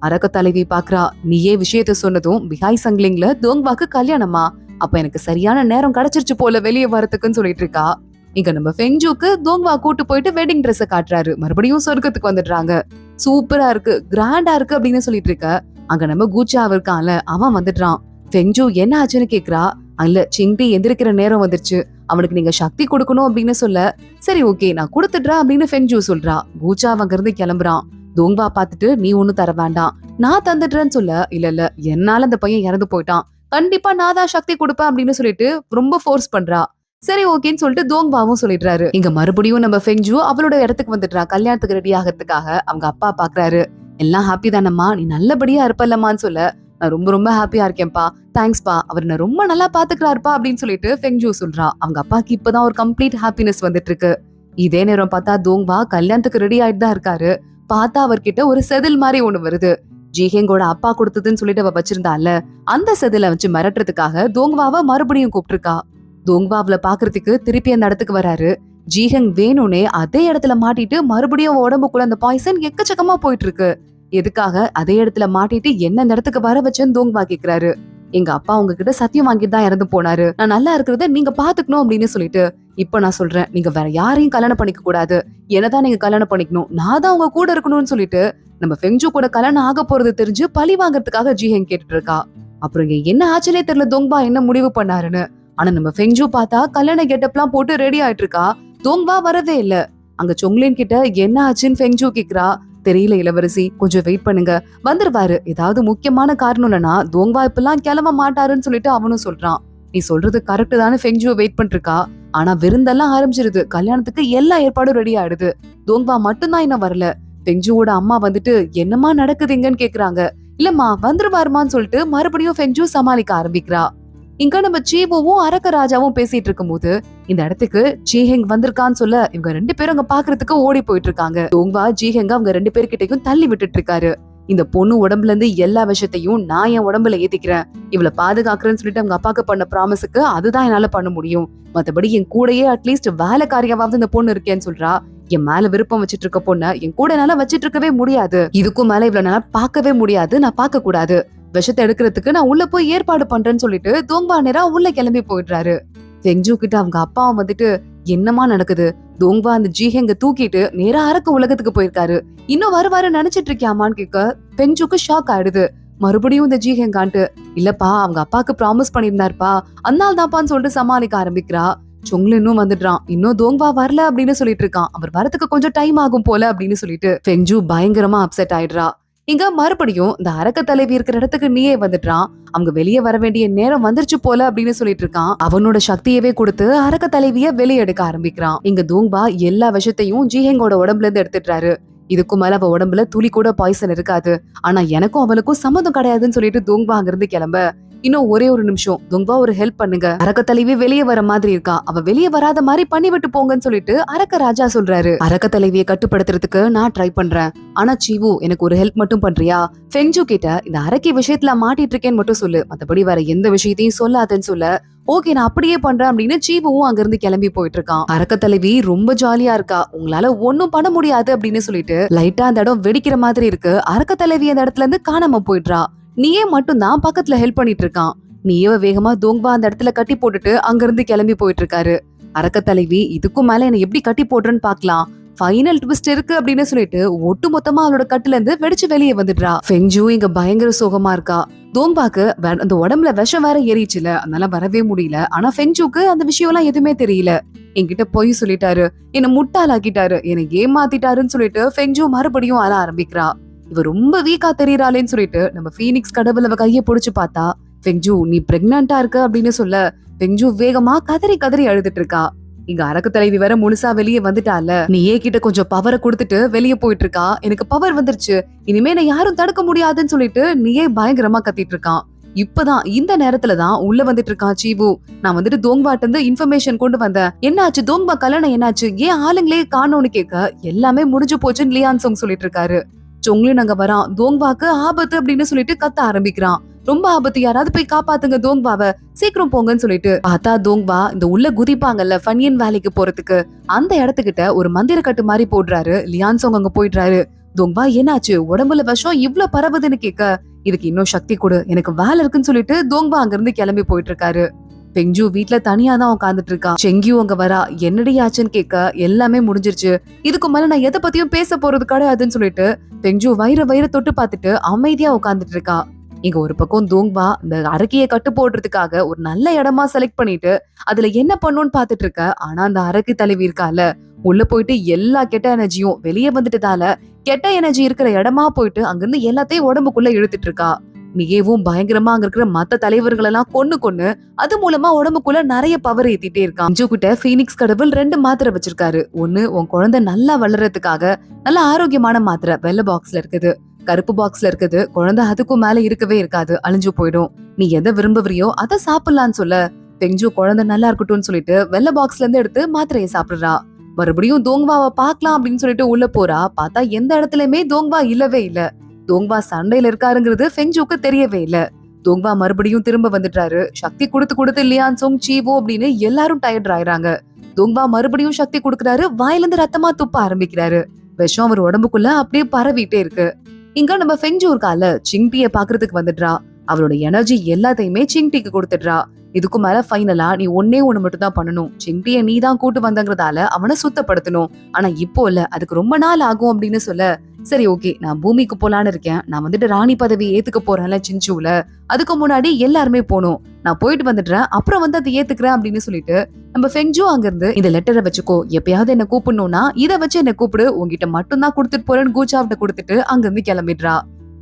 அரக்க தலைவி பாக்குறா, நீயே விஷயத்த சொன்னதும் பிஹாய் சங்லிங்ல தோங்பாக்கு கல்யாணமா, அப்ப எனக்கு சரியான நேரம் கிடைச்சிருச்சு போல வெளியே வரதுக்குன்னு சொல்லிட்டு இருக்கா. இங்க நம்ம ஃபெங்ஜுக்கு தோங்பா கூட்டு போயிட்டு வெட்டிங் ட்ரெஸ் காட்டுறாரு. மறுபடியும் சொர்க்கத்துக்கு வந்துடுறாங்க. சூப்பரா இருக்கு, கிராண்டா இருக்கு அப்படின்னு சொல்லிட்டு இருக்க அங்க நம்ம கூச்சா இருக்கான்ல, அவன் வந்துடுறான். ஃபெங்ஜு என்ன ஆச்சுன்னு கேக்குறா. அல்ல, சிங்டி எந்திரிக்கிற நேரம் வந்துருச்சு, அவனுக்கு நீங்க சக்தி கொடுக்கணும் அப்படின்னு சொல்ல சரி ஓகே நான் கொடுத்துடுறேன் அப்படின்னு ஃபெங்ஜு சொல்றா. கூச்சா அங்க இருந்து கிளம்புறான். தோங்பா பாத்துட்டு நீ ஒண்ணும் தர வேண்டாம், நான் தந்துடுறேன்னு சொல்ல இல்ல இல்ல என்னால அந்த பையன் இறந்து போயிட்டான், கண்டிப்பா நான் தான் சக்தி கொடுப்பேன் அப்படின்னு சொல்லிட்டு ரொம்ப ஃபோர்ஸ் பண்றா. சரி ஓகேன்னு சொல்லிட்டு தோங்பாவும் சொல்லிடுறாரு. இங்க மறுபடியும் நம்ம ஃபெங்ஜு அவளோட இடத்துக்கு வந்துடுறா. கல்யாணத்துக்கு ரெடி ஆகிறதுக்காக அவங்க அப்பா பாக்குறாரு. எல்லாம் ஹாப்பி தானம்மா, நீ நல்லபடியா இருப்பல்லம்மான்னு சொல்ல நான் ரொம்ப ரொம்ப ஹாப்பியா இருக்கேன்ப்பா, தேங்க்ஸ்பா, அவர் என்ன ரொம்ப நல்லா பாத்துக்கிறாருப்பா அப்படின்னு சொல்லிட்டு ஃபெங்ஜு சொல்றா. அவங்க அப்பாக்கு இப்பதான் ஒரு கம்ப்ளீட் ஹாப்பினஸ் வந்துட்டு இருக்கு. இதே நேரம் பார்த்தா தோங்பா கல்யாணத்துக்கு ரெடி ஆயிட்டு தான் இருக்காரு. பார்த்தா அவர்கிட்ட ஒரு செதில் மாதிரி ஒண்ணு வருது. ஜிஹெங்கோட அப்பா கொடுத்ததுன்னு சொல்லிட்டு அவ வச்சிருந்தால, அந்த செதில வச்சு மிரட்டுறதுக்காக தோங்வாவை மறுபடியும் கூப்பிட்டுருக்கா. தோங்வாவில பாக்குறதுக்கு திருப்பி அந்த இடத்துக்கு வராரு. ஜிஹெங் வேணும்னே அதே இடத்துல மாட்டிட்டு மறுபடியும் உடம்புக்குள்ள அந்த பாய்சன் எக்கச்சக்கமா போயிட்டு இருக்கு. எதுக்காக அதே இடத்துல மாட்டிட்டு என்ன இந்த இடத்துக்கு வர வச்சேன்னு தோங்வா கேக்குறாரு. எங்க அப்பா உங்ககிட்ட சத்தியம் வாங்கிட்டு தான் இறந்து போனாரு, நான் நல்லா இருக்கிறத நீங்க பாத்துக்கணும் அப்படின்னு சொல்லிட்டு இப்ப நான் சொல்றேன், நீங்க வேற யாரையும் கல்யாணம் பண்ணிக்க கூடாது, என்னதான் நீங்க கல்யாணம் பண்ணிக்கணும், நான் தான் உங்க கூட இருக்கணும்னு சொல்லிட்டு நம்ம ஃபெங்ஜு கூட கல்யாணம் ஆக போறது தெரிஞ்சு பழி வாங்கறதுக்காக ஜிஹெங் கேட்டுட்டு இருக்கா. அப்புறம் இங்க என்ன ஆச்சுனே தெரியல தோங்பா என்ன முடிவு பண்ணாருன்னு. ஆனா நம்ம ஃபெங்ஜு பார்த்தா கல்யாண கெட்டப்லாம் போட்டு ரெடி ஆயிட்டு இருக்கா. தோங்பா வரவே இல்ல. அங்க சொங்லின் கிட்ட என்ன ஆச்சுன்னு ஃபெங்ஜு கேக்குறா. தெரியல இளவரசி, கொஞ்சம் வெயிட் பண்ணுங்க, வந்துருவாரு, ஏதாவது முக்கியமான காரணம் இல்லனா தோங்பா இப்பெல்லாம் கிளம்ப மாட்டாருன்னு சொல்லிட்டு அவனும் சொல்றான். நீ சொல்றது கரெக்ட் தானே ஃபெங்ஜு வெயிட் பண்ணிருக்கா. ஆனா விருந்தெல்லாம் ஆரம்பிச்சிருது, கல்யாணத்துக்கு எல்லா ஏற்பாடும் ரெடி ஆயிடுது, தோங்பா மட்டும்தான் இன்னும் வரல. ஃபெங்ஜுவோட அம்மா வந்துட்டு என்னமா நடக்குதுங்கன்னு கேக்குறாங்க. இல்லம்மா வந்துருவாருமான்னு சொல்லிட்டு மறுபடியும் ஃபெங்ஜு சமாளிக்க ஆரம்பிக்கிறா. இங்க நம்ம சீவோவும் அரக்க ராஜாவும் பேசிட்டு இருக்கும் போது இந்த இடத்துக்கு ஜிஹெங் வந்திருக்கான்னு சொல்ல இவங்க ரெண்டு பேரும் அங்க பாக்குறதுக்கு ஓடி போயிட்டு இருக்காங்க. தோங்வா ஜிஹெங்க அவங்க ரெண்டு பேர்கிட்டையும் தள்ளி விட்டுட்டு இருக்காரு. இந்த பொண்ணு உடம்புல இருந்து எல்லா விஷயத்தையும் நான் என் உடம்புல ஏத்திக்கிறேன், இவளை பாதுகாக்கிறேன்னு சொல்லிட்டு அவங்க அப்பாக்கு பண்ண ப்ராமிஸுக்கு அதுதான் என்னால பண்ண முடியும், மத்தபடி என் கூடயே அட்லீஸ்ட் வேலைக்காரியாவது இந்த பொண்ணு இருக்கேன்னு சொல்றா. என் மேல விருப்பம் வச்சிட்டு இருக்க பொண்ண என் கூட என்னால வச்சிட்டு இருக்கவே முடியாது, இதுக்கும் மேல இவ்வளவு நாள் பார்க்கவே முடியாது, நான் பார்க்க கூடாது, விஷத்தை எடுக்கிறதுக்கு நான் உள்ள போய் ஏற்பாடு பண்றேன்னு சொல்லிட்டு தோங்பா நேரா உள்ள கிளம்பி போயிடுறாரு. ஃபெங்ஜு கிட்ட அவங்க அப்பாவும் வந்துட்டு என்னமா நடக்குது, தோங்பா அந்த ஜிஹெங்க தூக்கிட்டு நேரா அரக்க உலகத்துக்கு போயிருக்காரு, இன்னும் வருவாரு நினைச்சிட்டு இருக்கியாமான்னு கேட்க ஃபெங்ஜுக்கு ஷாக் ஆயிடுது. மறுபடியும் இந்த ஜிஹெங்கான்ட்டு இல்லப்பா அவங்க அப்பாக்கு ப்ராமிஸ் பண்ணிருந்தாருப்பா, அதனால தான்ப்பான்னு சொல்லிட்டு சமாளிக்க ஆரம்பிக்கிறா. சொங்லினும் வந்துடுறான். இன்னும் தோங்பா வரல அப்படின்னு சொல்லிட்டு இருக்கான். அவர் வரதுக்கு கொஞ்சம் டைம் ஆகும் போல அப்படின்னு சொல்லிட்டு ஃபெங்ஜு பயங்கரமா அப்செட் ஆயிடுறா. இங்க மறுபடியும் இந்த அரக்க தலைவி இருக்கிற இடத்துக்கு நீயே வந்துடுறான். அவங்க வெளியே வர வேண்டிய நேரம் வந்துருச்சு போல அப்படின்னு சொல்லிட்டு இருக்கான். அவனோட சக்தியவே கொடுத்து அரக்க தலைவிய வெளியே எடுக்க ஆரம்பிக்கிறான். இங்க தோங்பா எல்லா விஷயத்தையும் ஜிஹெங்கோட உடம்புல இருந்து எடுத்துடுறாரு. இதுக்கும் மேல அவ உடம்புல துளி கூட பாய்சன் இருக்காது, ஆனா எனக்கும் அவளுக்கும் சம்மந்தம் கிடையாதுன்னு சொல்லிட்டு தோங்பா அங்கிருந்து கிளம்ப இன்னும் ஒரே ஒரு நிமிஷம் தோங்பா ஒரு ஹெல்ப் பண்ணுங்க, அரக்க தலைவி வெளியே வர மாதிரி இருக்கா, அவ வெளியே வராத மாதிரி பண்ணி விட்டு போங்கன்னு சொல்லிட்டு அரக்க ராஜா சொல்றாரு. அரக்க தலைவியை கட்டுப்படுத்துறதுக்கு நான் ட்ரை பண்றேன், ஆனா சீவு எனக்கு ஒரு ஹெல்ப் மட்டும் பண்றியா, ஃபெங்ஜு கிட்ட இந்த அரக்கி விஷயத்துல மாட்டிட்டு இருக்கேன்னு மட்டும் சொல்லு, மத்தபடி வேற எந்த விஷயத்தையும் சொல்லாதன்னு சொல்ல ஓகே நான் அப்படியே பண்றேன் அப்படின்னு சீவும் அங்கிருந்து கிளம்பி போயிட்டு இருக்கான். அரக்க தலைவி ரொம்ப ஜாலியா இருக்கா, உங்களால ஒன்னும் பண்ண முடியாது அப்படின்னு சொல்லிட்டு லைட்டா அந்த இடம் வெடிக்கிற மாதிரி இருக்கு. அரக்க தலைவி அந்த இடத்துல இருந்து காணாம போயிடுறா. நீயே மட்டும் தான் பக்கத்துல ஹெல்ப் பண்ணிட்டு இருக்கான். நீயே வேகமா தோங்பா அந்த இடத்துல கட்டி போட்டுட்டு அங்கிருந்து கிளம்பி போயிட்டு இருக்காரு. அரக்க தலைவி இதுக்கும் மேல என்ன எப்படி கட்டி போடுறேன்னு பாக்கலாம், ஃபைனல் ட்விஸ்ட் இருக்கு அப்படின்னு சொல்லிட்டு ஒட்டு மொத்தமா அவளோட கட்டுல இருந்து வெடிச்சு வெளியே வந்துடுறா. ஃபெங்ஜூ இங்க பயங்கர சோகமா இருக்கா. தோங்பாக்கு அந்த உடம்புல விஷம் வேற ஏறிச்சுல, அதனால வரவே முடியல. ஆனா ஃபெங்ஜூக்கு அந்த விஷயம் எல்லாம் எதுவுமே தெரியல. என்கிட்ட பொய் சொல்லிட்டாரு, என்ன முட்டாளாக்கிட்டாரு, என்னை ஏமாத்திட்டாருன்னு சொல்லிட்டு ஃபெங்ஜூ மறுபடியும் அழ ஆரம்பிக்கிறா. இவ ரொம்ப வீக்கா தெரியறாளேன்னு சொல்லிட்டு நம்ம ஃபீனிக்ஸ் கடவுள் அவ கைய புடிச்சு பார்த்தா, ஃபெங்ஜூ நீ பிரெக்னண்டா இருக்க அப்படின்னு சொல்ல ஃபெங்ஜூ வேகமா கதறி கதறி அழுதுட்டு இருக்கா. இங்க அரக்கு தலைவி வேற முழுசா வெளியே வந்துட்டால, நீயே கிட்ட கொஞ்சம் பவரை கொடுத்துட்டு வெளியே போயிட்டு இருக்கா. எனக்கு பவர் வந்துருச்சு, இனிமே நான் யாரும் தடுக்க முடியாதுன்னு சொல்லிட்டு நீயே பயங்கரமா கத்திட்டு இருக்கான். இப்பதான் இந்த நேரத்துலதான் உள்ள வந்துட்டு இருக்கான் சீவு. நான் வந்துட்டு தோங்பாட்டு இருந்து இன்ஃபர்மேஷன் கொண்டு வந்தேன். என்னாச்சு தோங்பா கல்யாணம் என்னாச்சு, ஏன் ஆளுங்களே காணோன்னு கேட்க, எல்லாமே முடிஞ்சு போச்சுன்னு லியான் சோங் சொல்லிட்டு இருக்காரு. சொங்லின் அங்க வரான். தோங்பாக்கு ஆபத்து அப்படின்னு சொல்லிட்டு கத்த ஆரம்பிக்கிறான். ரொம்ப ஆபத்து, யாராவது போய் காப்பாத்துங்க தோங்பாவ, சீக்கிரம் போங்கன்னு சொல்லிட்டு பார்த்தா தோங்பா இந்த உள்ள குதிப்பாங்கல்ல ஃபன்யன் வேலைக்கு போறதுக்கு, அந்த இடத்துக்கிட்ட ஒரு மந்திர கட்டு மாதிரி போடுறாரு. லியான் சோங் அங்க போயிடுறாரு. தோங்பா என்னாச்சு, உடம்புல விஷம் இவ்ளோ பரவுதுன்னு கேட்க, இதுக்கு இன்னும் சக்தி கொடு, எனக்கு வேலை இருக்குன்னு சொல்லிட்டு தோங்பா அங்க இருந்து கிளம்பி போயிட்டு இருக்காரு. பெங்ஜு வீட்டுல தனியா தான் உட்காந்துட்டு இருக்கா. செங்கியும் அங்க வரா. என்னடி ஆச்சுன்னு கேட்க, எல்லாமே முடிஞ்சிருச்சு, இதுக்கு மேல நான் எதை பத்தியும் பேச போறது கிடையாதுன்னு சொல்லிட்டு பெங்ஜு வயிற தொட்டு பார்த்துட்டு அமைதியா உட்காந்துட்டு இருக்கா. இங்க ஒரு பக்கம் தோங்பா இந்த அரக்கிய கட்டு போடுறதுக்காக ஒரு நல்ல இடமா செலக்ட் பண்ணிட்டு அதுல என்ன பண்ணுன்னு பாத்துட்டு இருக்க. ஆனா அந்த அரக்கி தலைவி இருக்கால, உள்ள போயிட்டு எல்லா கெட்ட எனர்ஜியும் வெளியே வந்துட்டதால கெட்ட எனர்ஜி இருக்கிற இடமா போயிட்டு அங்கிருந்து எல்லாத்தையும் உடம்புக்குள்ள இழுத்துட்டு இருக்கா. மிகவும் பயங்கரமா அங்க இருக்கிற மத்த தலைவர்கள் எல்லாம் கொன்னு அது மூலமா உடம்புக்குள்ள நிறைய பவர் ஏத்திட்டே இருக்கான். அஞ்சு கிட்ட ஃபீனிக்ஸ் கடவுள் 2 மாத்திரை வச்சிருக்காரு. ஒண்ணு உன் குழந்தை நல்லா வளர்றதுக்காக நல்ல ஆரோக்கியமான மாத்திரை வெள்ளை பாக்ஸ்ல இருக்குது, கருப்பு பாக்ஸ்ல இருக்குது குழந்தை அதுக்கும் மேல இருக்கவே இருக்காது, அழிஞ்சு போயிடும். நீ எதை விரும்புறியோ அதை சாப்பிடலான்னு சொல்ல பெங்ஜு குழந்தை நல்லா இருக்கட்டும்னு சொல்லிட்டு வெள்ளை பாக்ஸ்ல இருந்து எடுத்து மாத்திரையை சாப்பிடுறா. மறுபடியும் தோங்வாவை பாக்கலாம் அப்படின்னு சொல்லிட்டு உள்ள போறா. பார்த்தா எந்த இடத்துலயுமே தோங்வா இல்லவே இல்ல. தோங்வா சண்டையில இருக்காருங்கிறது ஃபெங்ஜுக்கு தெரியவே இல்ல. தோங்வா மறுபடியும் திரும்ப வந்துட்டாரு. சக்தி கொடுத்து லியான் சோங் சீவோ அப்படின்னு எல்லாரும் டயர்ட் ஆயிராங்க. தோங்வா மறுபடியும் சக்தி கொடுக்கறாரு. வாயிலிருந்து ரத்தமா துப்ப ஆரம்பிக்கிறாரு. விஷம் அவர் உடம்புக்குள்ள அப்படியே பரவிட்டே இருக்கு. இங்க நம்ம ஃபெங்ஜு இருக்கால, சிங்டிய பாக்குறதுக்கு வந்துடுறா. அவளோட எனர்ஜி எல்லாத்தையுமே சிங்டிக்கு கொடுத்துடுறா. இதுக்கு மேல ஃபைனலா நீ ஒன்னே ஒண்ணு மட்டும் தான் பண்ணணும். சிங்டிய நீ தான் கூட்டு வந்தங்கிறதால அவனை சுத்தப்படுத்தணும். ஆனா இப்போ இல்ல, அதுக்கு ரொம்ப நாள் ஆகும் அப்படின்னு சொல்ல, சரி ஓகே நான் பூமிக்கு போலான்னு இருக்கேன், நான் வந்துட்டு ராணி பதவி ஏத்துக்க போறேன்ல சிஞ்சூல, அதுக்கு முன்னாடி எல்லாருமே போகணும், நான் போயிட்டு வந்துடுறேன், அப்புறம் வந்து அதை ஏத்துக்கிறேன் அப்படின்னு சொல்லிட்டு நம்ம ஃபெங்ஜு அங்க இருந்து இந்த லெட்டரை வச்சுக்கோ, எப்பயாவது என்ன கூப்பிடணும்னா இதை வச்சு என்ன கூப்பிடு, உங்ககிட்ட மட்டும் தான் கொடுத்துட்டு போறேன்னு கூச்சாவிட்ட கொடுத்துட்டு அங்க இருந்து கிளம்பிடுறா.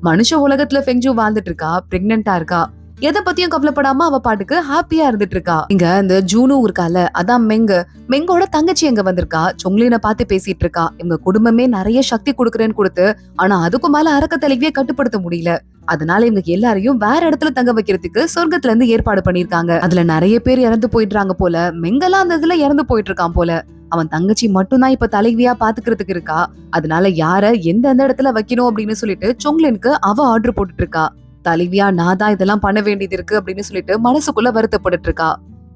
மனுஷ உலகத்துல ஃபெங்ஜு வாழ்ந்துட்டு இருக்கா, பிரெக்னெண்டா இருக்கா. எதை பத்தியும் கவலைப்படாம அவ பாட்டுக்கு ஹாப்பியா இருந்துட்டு இருக்கா. இங்க இந்த ஜூனு இருக்கால, அதான் மெங்கோட தங்கச்சி எங்க வந்திருக்கா. சொங்லின பார்த்து பேசிட்டு இருக்கா. இவங்க குடும்பமே நிறைய சக்தி கொடுக்குறேன்னு கொடுத்து, ஆனா அதுக்கு மேல அரக்க தலைவியே கட்டுப்படுத்த முடியல. அதனால இவங்க எல்லாரையும் வேற இடத்துல தங்க வைக்கிறதுக்கு சொர்க்கத்துல இருந்து ஏற்பாடு பண்ணிருக்காங்க. அதுல நிறைய பேர் இறந்து போயிடுறாங்க போல. மெங்கெல்லாம் அந்த இதுல இறந்து போயிட்டு இருக்கான் போல. அவன் தங்கச்சி மட்டும்தான் இப்ப தலைவியா பாத்துக்கிறதுக்கு இருக்கா. அதனால யார எந்த இடத்துல வைக்கணும் அப்படின்னு சொல்லிட்டு சொங்லினுக்கு அவ ஆர்டர் போட்டுட்டு இருக்கா. தலைவியா நான் தான் இதெல்லாம் பண்ண வேண்டியது இருக்கு அப்படின்னு சொல்லிட்டு மனசுக்குள்ள வருத்தப்பட்டு இருக்கா.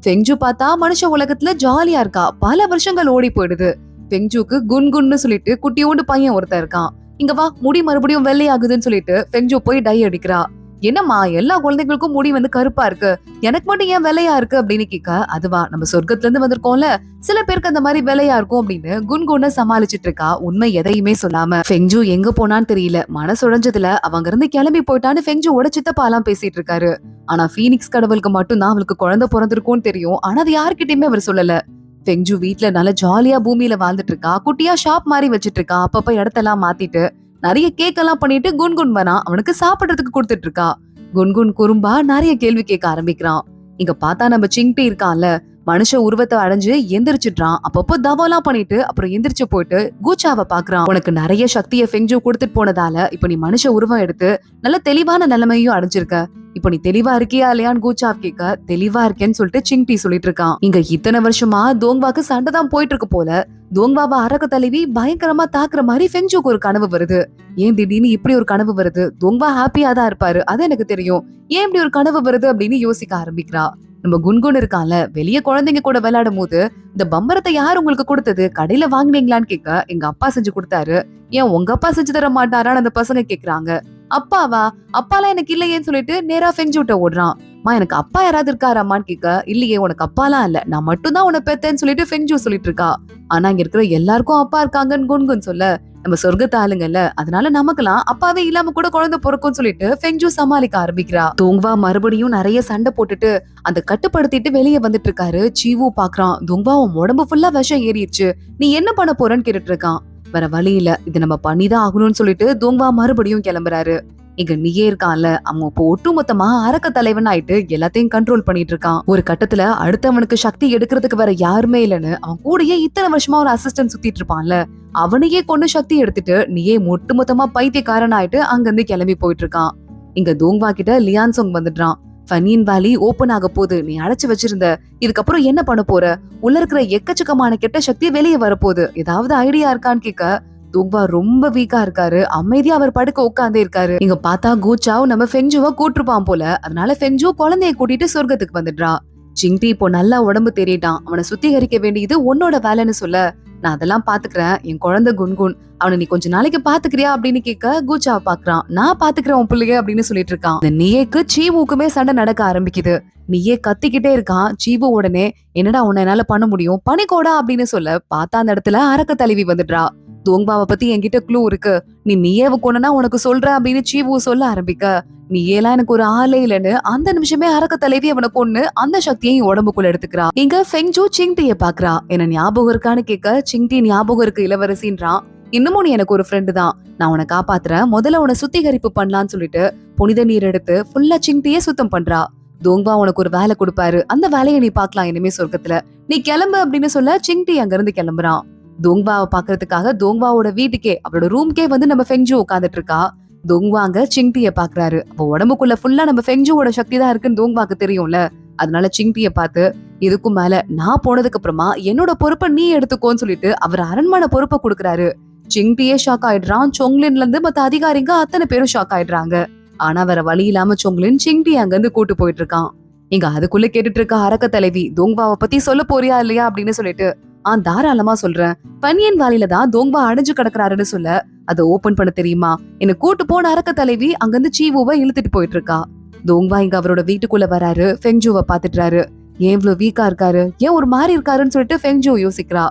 ஃபெங்ஜு பார்த்தா மனுஷ உலகத்துல ஜாலியா இருக்கா. பல வருஷங்கள் ஓடி போயிடுது. ஃபெங்ஜுக்கு குன்குன்னு சொல்லிட்டு குட்டியோண்டு பையன் ஒருத்தன் இருக்கான். இங்க வா, முடி மறுபடியும் வெள்ளை ஆகுதுன்னு சொல்லிட்டு ஃபெங்ஜு போய் டை அடிக்கிறா. என்னம்மா எல்லா குழந்தைகளுக்கும் முடி வந்து கருப்பா இருக்கு, எனக்கு மட்டும் ஏன் வெள்ளையா இருக்கு அப்படின்னு கேட்க, அதுவா நம்ம சொர்க்கத்துல இருந்து வந்திருக்கோம்ல, சில பேருக்கு அந்த மாதிரி வெள்ளையா இருக்கும் அப்படின்னு குன்குன்னு சமாளிச்சிட்டு இருக்கா. உண்மை எதையுமே சொல்லாம. ஃபெங்ஜு எங்க போனான்னு தெரியல. மனசு உடைஞ்சதுல அவங்க இருந்து கிளம்பி போயிட்டான்னு ஃபெங்ஜு ஓட சித்தப்பாலாம் பேசிட்டு இருக்காரு. ஆனா ஃபீனிக்ஸ் கடவுளுக்கு மட்டும் தான் அவளுக்கு குழந்தை பிறந்திருக்கும்னு தெரியும். ஆனா அது யாருக்கிட்டயுமே அவர் சொல்லல. ஃபெங்ஜு வீட்டுல நல்லா ஜாலியா பூமியில வாழ்ந்துட்டு இருக்கா. குட்டியா ஷாப் மாதிரி வச்சிட்டு இருக்கா. அப்பப்ப இடத்தெல்லாம் மாத்திட்டு நிறைய கேக் எல்லாம் பண்ணிட்டு குன்குன் வனா அவனுக்கு சாப்பிடறதுக்கு கொடுத்துட்டு இருக்கா. குன்குன் குறும்பா நிறைய கேள்வி கேட்க ஆரம்பிக்கிறான். இங்க பார்த்தா நம்ம சிங்டி இருக்கான்ல, மனுஷ உருவத்தை அடைஞ்சு எந்திரிச்சிட்டான். அப்பப்போ தவெல்லாம் பண்ணிட்டு அப்புறம் எந்திரிச்சு போயிட்டு கூச்சாவை பாக்குறான். உனக்கு நிறைய சக்தியை ஃபெங்ஜு கொடுத்துட்டு போனதால இப்ப நீ மனுஷ உருவம் எடுத்து நல்ல தெளிவான நிலைமையும் அடைஞ்சிருக்க. இப்ப நீ தெளிவா இருக்கியா இல்லையான்னு கூச்சாவ் கேட்க, தெளிவா இருக்கேன்னு சொல்லிட்டு சிங்டி சொல்லிட்டு இருக்கான். இங்க இத்தனை வருஷமா தோங்வாக்கு சண்டை தான் போயிட்டு இருக்கு போல. தோங்வாவை அரக்க தலைவி பயங்கரமா தாக்குற மாதிரி ஃபெங்ஜுக்கு ஒரு கனவு வருது. ஏன் திடீர்னு இப்படி ஒரு கனவு வருது? தோங்வா ஹாப்பியா தான் இருப்பாரு, அது எனக்கு தெரியும். ஏன் இப்படி ஒரு கனவு வருது அப்படின்னு யோசிக்க ஆரம்பிக்கிறா. நம்ம குன்குன் இருக்கான்ல, வெளிய குழந்தைங்க கூட விளையாடும் போது இந்த பம்பரத்தை யார் உங்களுக்கு கொடுத்தது, கடையில வாங்கினீங்களான்னு கேட்க, எங்க அப்பா செஞ்சு கொடுத்தாரு. ஏன் உங்க அப்பா செஞ்சு தர மாட்டாரான்னு அந்த பசங்க கேக்குறாங்க. அப்பாவா? அப்பாலாம் எனக்கு இல்லையேன்னு சொல்லிட்டு நேரா ஃபெங்ஜுட்ட ஓடுறான். எனக்கு அப்பா யாராவது இருக்காராமான்னு கேட்க, இல்லையே உனக்கு அப்பாலாம் இல்ல, நான் மட்டும் தான் உன்னை பெத்தேன்னு சொல்லிட்டு ஃபெங்ஜூ சொல்லிட்டு இருக்கா. ஆனா இங்க இருக்கிற எல்லாருக்கும் அப்பா இருக்காங்கன்னு குன்குன் சொல்ல, நம்ம சொர்க்கத்து ஆளுங்கல்ல, அதனால நமக்கெல்லாம் அப்பாவே இல்லாம கூட குழந்தை பிறக்கும்னு சொல்லிட்டு ஃபெங்ஜூ சமாளிக்க ஆரம்பிக்கிறா. தோங்வா மறுபடியும் நிறைய சண்டை போட்டுட்டு அந்த கட்டுப்படுத்திட்டு வெளியே வந்துட்டு இருக்காரு. சீவு பாக்குறான், தோங்வா உன் உடம்பு ஃபுல்லா விஷம் ஏறிடுச்சு, நீ என்ன பண்ண போறன்னு கேட்டுட்டு இருக்கான். வேற வழி இல்ல, இது நம்ம பண்ணிதான் ஆகணும்னு சொல்லிட்டு தோங்வா மறுபடியும் கிளம்புறாரு. இங்க நீயே இருக்கான்ல, அவன் இப்போ ஒட்டுமொத்தமா அரக்க தலைவன் ஆயிட்டு எல்லாத்தையும் கண்ட்ரோல் பண்ணிட்டு இருக்கான். ஒரு கட்டத்துல அடுத்தவனுக்கு சக்தி எடுக்கிறதுக்கு வேற யாருமே இல்லைன்னு அவன் கூடயே இத்தனை வருஷமா ஒரு அசிஸ்டன்ட் சுத்திட்டு இருப்பான்ல, அவனையே கொண்டு சக்தி எடுத்துட்டு நீயே ஒட்டுமொத்தமா பைத்தியக்காரன் ஆயிட்டு அங்கிருந்து கிளம்பி போயிட்டு இருக்கான். இங்க தோங்வா கிட்ட லியான்சோங் வந்துடுறான். ஃபனியன் வேலி ஓபன் ஆக போகுது, நீ அடைச்சு வச்சிருந்த, இதுக்கப்புறம் என்ன பண்ண போற, உள்ள இருக்கிற எக்கச்சக்கமான கெட்ட சக்தி வெளியே வரப்போகுது, ஏதாவது ஐடியா இருக்கான்னு கேட்க, தோங்வா ரொம்ப வீக்கா இருக்காரு. அமைதியா அவர் படுக்க உட்கார்ந்தே இருக்காரு. இங்க பார்த்தா கூச்சாவ் நம்ம ஃபெங்ஜுவ கூட்டிருப்பான் போல. அதனால ஃபெங்ஜு குழந்தைய கூட்டிட்டு சொர்க்கத்துக்கு வந்துடுறா. சிங்டி இப்போ நல்லா உடம்பு தேறிட்டான், அவனை சுத்திகரிக்க வேண்டியது உன்னோட வேலைன்னு சொல்ல, நான் அதெல்லாம் பாத்துக்கிறேன், என் குழந்தை குன்குன், அவனை நீ கொஞ்ச நாளைக்கு பாத்துக்கிறியா அப்படின்னு கேட்க, கூச்சாவ பாக்குறான். நான் பாத்துக்கிறேன் உன் பிள்ளைய அப்படின்னு சொல்லிட்டு இருக்கான். இந்த நியேக்கு சீவுக்குமே சண்டை நடக்க ஆரம்பிக்குது. நீயே கத்திக்கிட்டே இருக்கான். சீவு உடனே, என்னடா உன்னை என்னால பண்ண முடியும், பனிக்கோடா அப்படின்னு சொல்ல, பார்த்தா அந்த இடத்துல அரக்க தலைவி வந்துடுறா. தோங்பாவை பத்தி என்கிட்ட க்ளூ இருக்கு, நீ நீயேவ கொண்டனா உனக்கு சொல்ற அப்படின்னு சீவு சொல்ல ஆரம்பிக்க, நீயெல்லாம் எனக்கு ஒரு ஆளே இல்லன்னு அந்த நிமிஷமே அரக்க தலைவி அவனை கொன்னு அந்த சக்தியை உடம்புக்குள்ள எடுத்துக்கிறா. இங்க ஃபெங்ஜூ சிங்டிய பாக்குறா. என்ன ஞாபகம் இருக்கான்னு கேட்க, சிங்டி ஞாபகம் இருக்கு இளவரசின்றான். இன்னமும் நீ எனக்கு ஒரு ஃப்ரெண்டு தான், நான் உன்னை காப்பாத்துறேன், முதல்ல உன்னை சுத்திகரிப்பு பண்ணலான்னு சொல்லிட்டு புனித நீர் எடுத்து ஃபுல்லா சிங்டியே சுத்தம் பண்றா. தோங்பா உனக்கு ஒரு வேலை கொடுப்பாரு, அந்த வேலையை நீ பாக்கலாம் இனிமே சொர்க்கத்துல, நீ கிளம்பு அப்படின்னு சொல்ல சிங்டி அங்க இருந்து கிளம்புறான். தோங்பாவை பாக்குறதுக்காக தோங்பாவோட வீட்டுக்கே, அவளோட ரூம்கே வந்து நம்ம ஃபெங்ஜூ உட்காந்துட்டு இருக்கா. தோங்வா அங்க சிங்டிய பாக்குறாரு. அப்ப உடம்புக்குள்ள ஃபுல்லா நம்ம ஃபெங்ஜூவோட சக்தி தான் இருக்குன்னு தோங்பாக்கு தெரியும்ல. அதனால சிங்டிய பார்த்து, இதுக்கும் மேல நான் போனதுக்கு அப்புறமா என்னோட பொறுப்பை நீ எடுத்துக்கோன்னு சொல்லிட்டு அவர் அரண்மனை பொறுப்பை கொடுக்குறாரு. சிங்டியே ஷாக் ஆயிடுறான். சொங்லின்ல இருந்து மத்த அதிகாரிங்க அத்தனை பேரும் ஷாக் ஆயிடுறாங்க. ஆனா வேற வழி இல்லாம சொங்லின் சிங்டி அங்க இருந்து கூட்டு போயிட்டு இருக்கான். இங்க அதுக்குள்ள கேட்டுட்டு இருக்க அரக்க தலைவி, தோங்பாவை பத்தி சொல்ல போறியா இல்லையா அப்படின்னு சொல்லிட்டு, தாராளமா சொல்றேன், பனியன் வேலையில தான் தோங்பா அடைஞ்சு கிடக்குறாருன்னு சொல்ல, அதை ஓபன் பண்ண தெரியுமா, என்ன கூட்டு போன அரக்க தலைவி அங்கிருந்து சீவுவை இழுத்துட்டு போயிட்டு இருக்கா. தோங்பா இங்க அவரோட வீட்டுக்குள்ள வராரு. ஃபெங்ஜூவை பாத்துட்டாரு. ஏன் இவ்வளவு வீக்கா இருக்காரு, ஏன் ஒரு மாதிரி இருக்காருன்னு சொல்லிட்டு ஃபெங்ஜூ யோசிக்கிறா.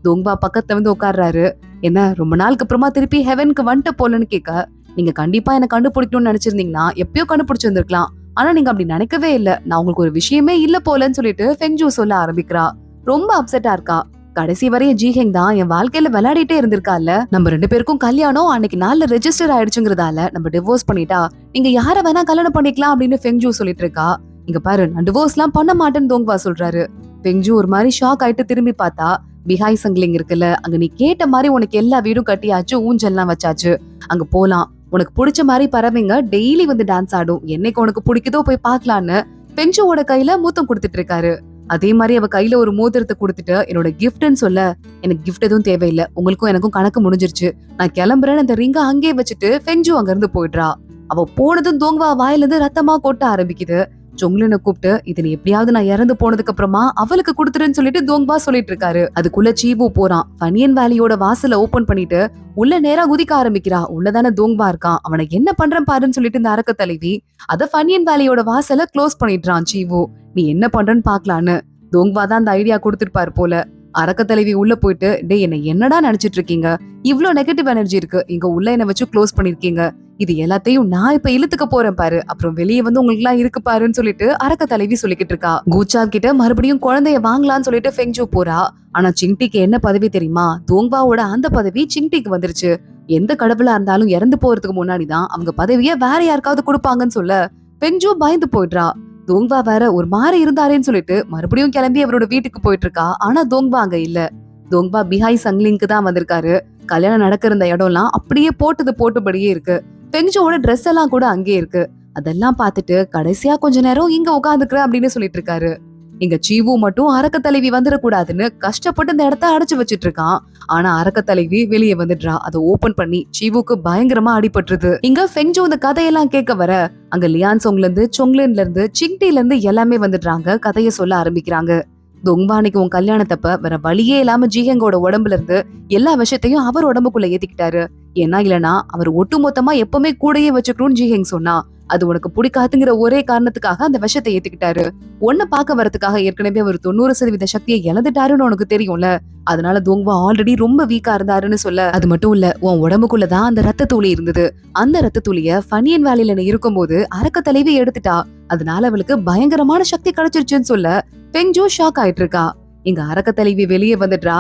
தோங்பா பக்கத்துல வந்து உட்கார்றாரு. என்ன ரொம்ப நாளுக்கு அப்புறமா திருப்பி ஹெவனுக்கு வந்துட்டு போலன்னு கேட்க, நீங்க கண்டிப்பா என்ன கண்டுபிடிக்கணும்னு நினைச்சிருந்தீங்கன்னா எப்பயோ கண்டுபிடிச்சிருந்திருக்கலாம், ஆனா நீங்க அப்படி நினைக்கவே இல்ல, நான் உங்களுக்கு ஒரு விஷயமே இல்ல போலன்னு சொல்லிட்டு ஃபெங்ஜூ சொல்ல ஆரம்பிக்கிறா. ரொம்ப அப்செட்டா இருக்கா. கடைசி வரையும் ஜீஹெங் தான் என் வாழ்க்கையில விளையாடிட்டே இருந்திருக்கால, நம்ம 2 பேருக்கும் கல்யாணம் அன்னைக்கு நாள்ல ரெஜிஸ்டர் ஆயிடுச்சுங்கிறதால நம்ம டிவோர்ஸ் பண்ணிட்டா நீங்க யார வேணா கல்யாணம் பண்ணிக்கலாம் அப்படின்னு ஃபெங்ஜூ சொல்லிட்டு இருக்கா. இங்க பாரு, நான் டிவோர்ஸ் எல்லாம் பண்ண மாட்டேன்னு தோங்வா சொல்றாரு. ஃபெங்ஜூ ஒரு மாதிரி ஷாக் ஆயிட்டு திரும்பி பார்த்தா, பிஹாய் சங்கிலிங் இருக்குல்ல, அங்க நீ கேட்ட மாதிரி உனக்கு எல்லா வீடும் கட்டியாச்சு, ஊஞ்சல்லாம் வச்சாச்சு, அங்க போலாம், உனக்கு பிடிச்ச மாதிரி பறவைங்க டெய்லி வந்து டான்ஸ் ஆடும், என்னைக்கு உனக்கு பிடிக்குதோ போய் பாக்கலான்னு ஃபெங்ஜூவோட கையில மூத்தம் கொடுத்துட்டு இருக்காரு. அதே மாதிரி அவ கையில ஒரு மோதிரத்தை கொடுத்துட்டு, என்னோட கிஃப்ட்னு சொல்ல, எனக்கு கிஃப்ட் எதுவும் தேவையில்லை, உங்களுக்கும் எனக்கும் கணக்கு முடிஞ்சிருச்சு, நான் கிளம்புறேன்னு அந்த ரிங்க அங்கே வச்சுட்டு ஃபெங்ஜூ அங்க இருந்து போயிடுறா. அவ போனதும் தோங்வா வாயில இருந்து ரத்தமா கொட்ட ஆரம்பிக்குது. சொங்லினை கூப்பிட்டு, இது நீ எப்படியாவது நான் இறந்து போனதுக்கு அப்புறமா அவளுக்கு கொடுத்துருன்னு சொல்லிட்டு தோங்பா சொல்லிட்டு இருக்காரு. அதுக்குள்ள சீவு போறான். பனியன் வேலியோட வாசல ஓபன் பண்ணிட்டு உள்ள நேரா குதிக்க ஆரம்பிக்கிறா. உள்ளதான தோங்பா இருக்கான், அவனை என்ன பண்றேன் பாருன்னு சொல்லிட்டு இந்த அரக்க தலைவி அத பனியன் வேலியோட வாசல க்ளோஸ் பண்ணிடுறான். சீவு, நீ என்ன பண்றன்னு பாக்கலான்னு. தோங்பா தான் அந்த ஐடியா கொடுத்துருப்பாரு போல. அரக்க தலைவி உள்ள போயிட்டு, டே என்ன என்னடா நினைச்சிட்டு இருக்கீங்க, இவ்ளோ நெகட்டிவ் எனர்ஜி இருக்கு, இங்க உள்ள என்ன வச்சு க்ளோஸ் பண்ணிருக்கீங்க, இது எல்லாத்தையும் நான் இப்ப இழுத்துக்க போறேன் பாரு, அப்புறம் வெளியே வந்து உங்களுக்கு எல்லாம் இருக்கு பாருன்னு சொல்லிட்டு அரக்க தலைவி சொல்லிக்கிட்டு இருக்கா. கூச்சா கிட்ட மறுபடியும் குழந்தைய வாங்கலான்னு சொல்லிட்டு ஃபெங்ஜூ போறா. ஆனா சிங்டிக்கு என்ன பதவி தெரியுமா, தோங்பாவோட அந்த பதவி சிங்டிக்கு வந்துருச்சு. எந்த கடவுளா இருந்தாலும் இறந்து போறதுக்கு முன்னாடிதான் அவங்க பதவிய வேற யாருக்காவது கொடுப்பாங்கன்னு சொல்ல ஃபெங்ஜூ பயந்து போயிடுறா. தோங்பா வேற ஒரு மாதிரி இருந்தாரேன்னு சொல்லிட்டு மறுபடியும் கிளம்பி அவரோட வீட்டுக்கு போயிட்டு இருக்கா. ஆனா தோங்பா அங்க இல்ல. தோங்பா பிஹாய் சங்லிங்க்கு தான் வந்திருக்காரு. கல்யாணம் நடக்கிற இந்த இடம்லாம் அப்படியே போட்டபடியே இருக்கு. ஃபெங்ஜூவோட ட்ரெஸ் எல்லாம் கூட அங்கே இருக்கு. அதெல்லாம் பார்த்துட்டு கடைசியா கொஞ்ச நேரம் இங்க உட்காந்துக்கிறேன் அப்படின்னு சொல்லிட்டு இருக்காரு. இங்க சீவு மட்டும் அரக்க தலைவி வந்துடக்கூடாதுன்னு கஷ்டப்பட்டு இந்த இடத்த அடைச்சு வச்சிட்டு இருக்கான். ஆனா அரக்க தலைவி வெளியே வந்துடுறா. அதை ஓபன் பண்ணி சீவுக்கு பயங்கரமா அடிபட்டுருது. இங்க ஃபெங்ஜூ இந்த கதையெல்லாம் கேட்க வர அங்க லியான்சோங்ல இருந்து, சொங்லின்ல இருந்து, சிங்டில இருந்து எல்லாமே வந்துடுறாங்க. கதையை சொல்ல ஆரம்பிக்கிறாங்க. தொங்பானிக்கு உன் கல்யாணத்தப்ப வேற வழியே இல்லாம ஜீஹங்கோட உடம்புல இருந்து எல்லா விஷயத்தையும் அவர் உடம்புக்குள்ள ஏத்திக்கிட்டாரு. ஏன்னா இல்லனா அவர் ஒட்டுமொத்தமா எப்பவுமே கூடயே வச்சுக்கணும்னு ஜீஹெங் சொன்னா. அது உனக்கு பிடிக்காதுங்கிற ஒரே காரணத்துக்காக அந்த விஷத்தை ஏத்துக்கிட்டாரு. உன்னை பார்க்க வரதுக்காக ஏற்கனவே அவர் 90% சக்தியை இழந்துட்டாருன்னு உனக்கு தெரியும்ல. அதனால தோங்வா ஆல்ரெடி ரொம்ப வீக்கா இருந்தாருன்னு சொல்ல, அது மட்டும் இல்ல உன் உடம்புக்குள்ளதான் அந்த ரத்த துளி இருந்தது. அந்த ரத்த துளிய ஃபனியன் வேலையில நீ இருக்கும்போது அரக்க தலைவி எடுத்துட்டா. அதனால அவளுக்கு பயங்கரமான சக்தி கிடைச்சிருச்சுன்னு சொல்ல ஃபெங்ஜூ ஷாக் ஆயிட்டு இருக்கா. இங்க அரக்க தலைவி வெளியே வந்துடுறா.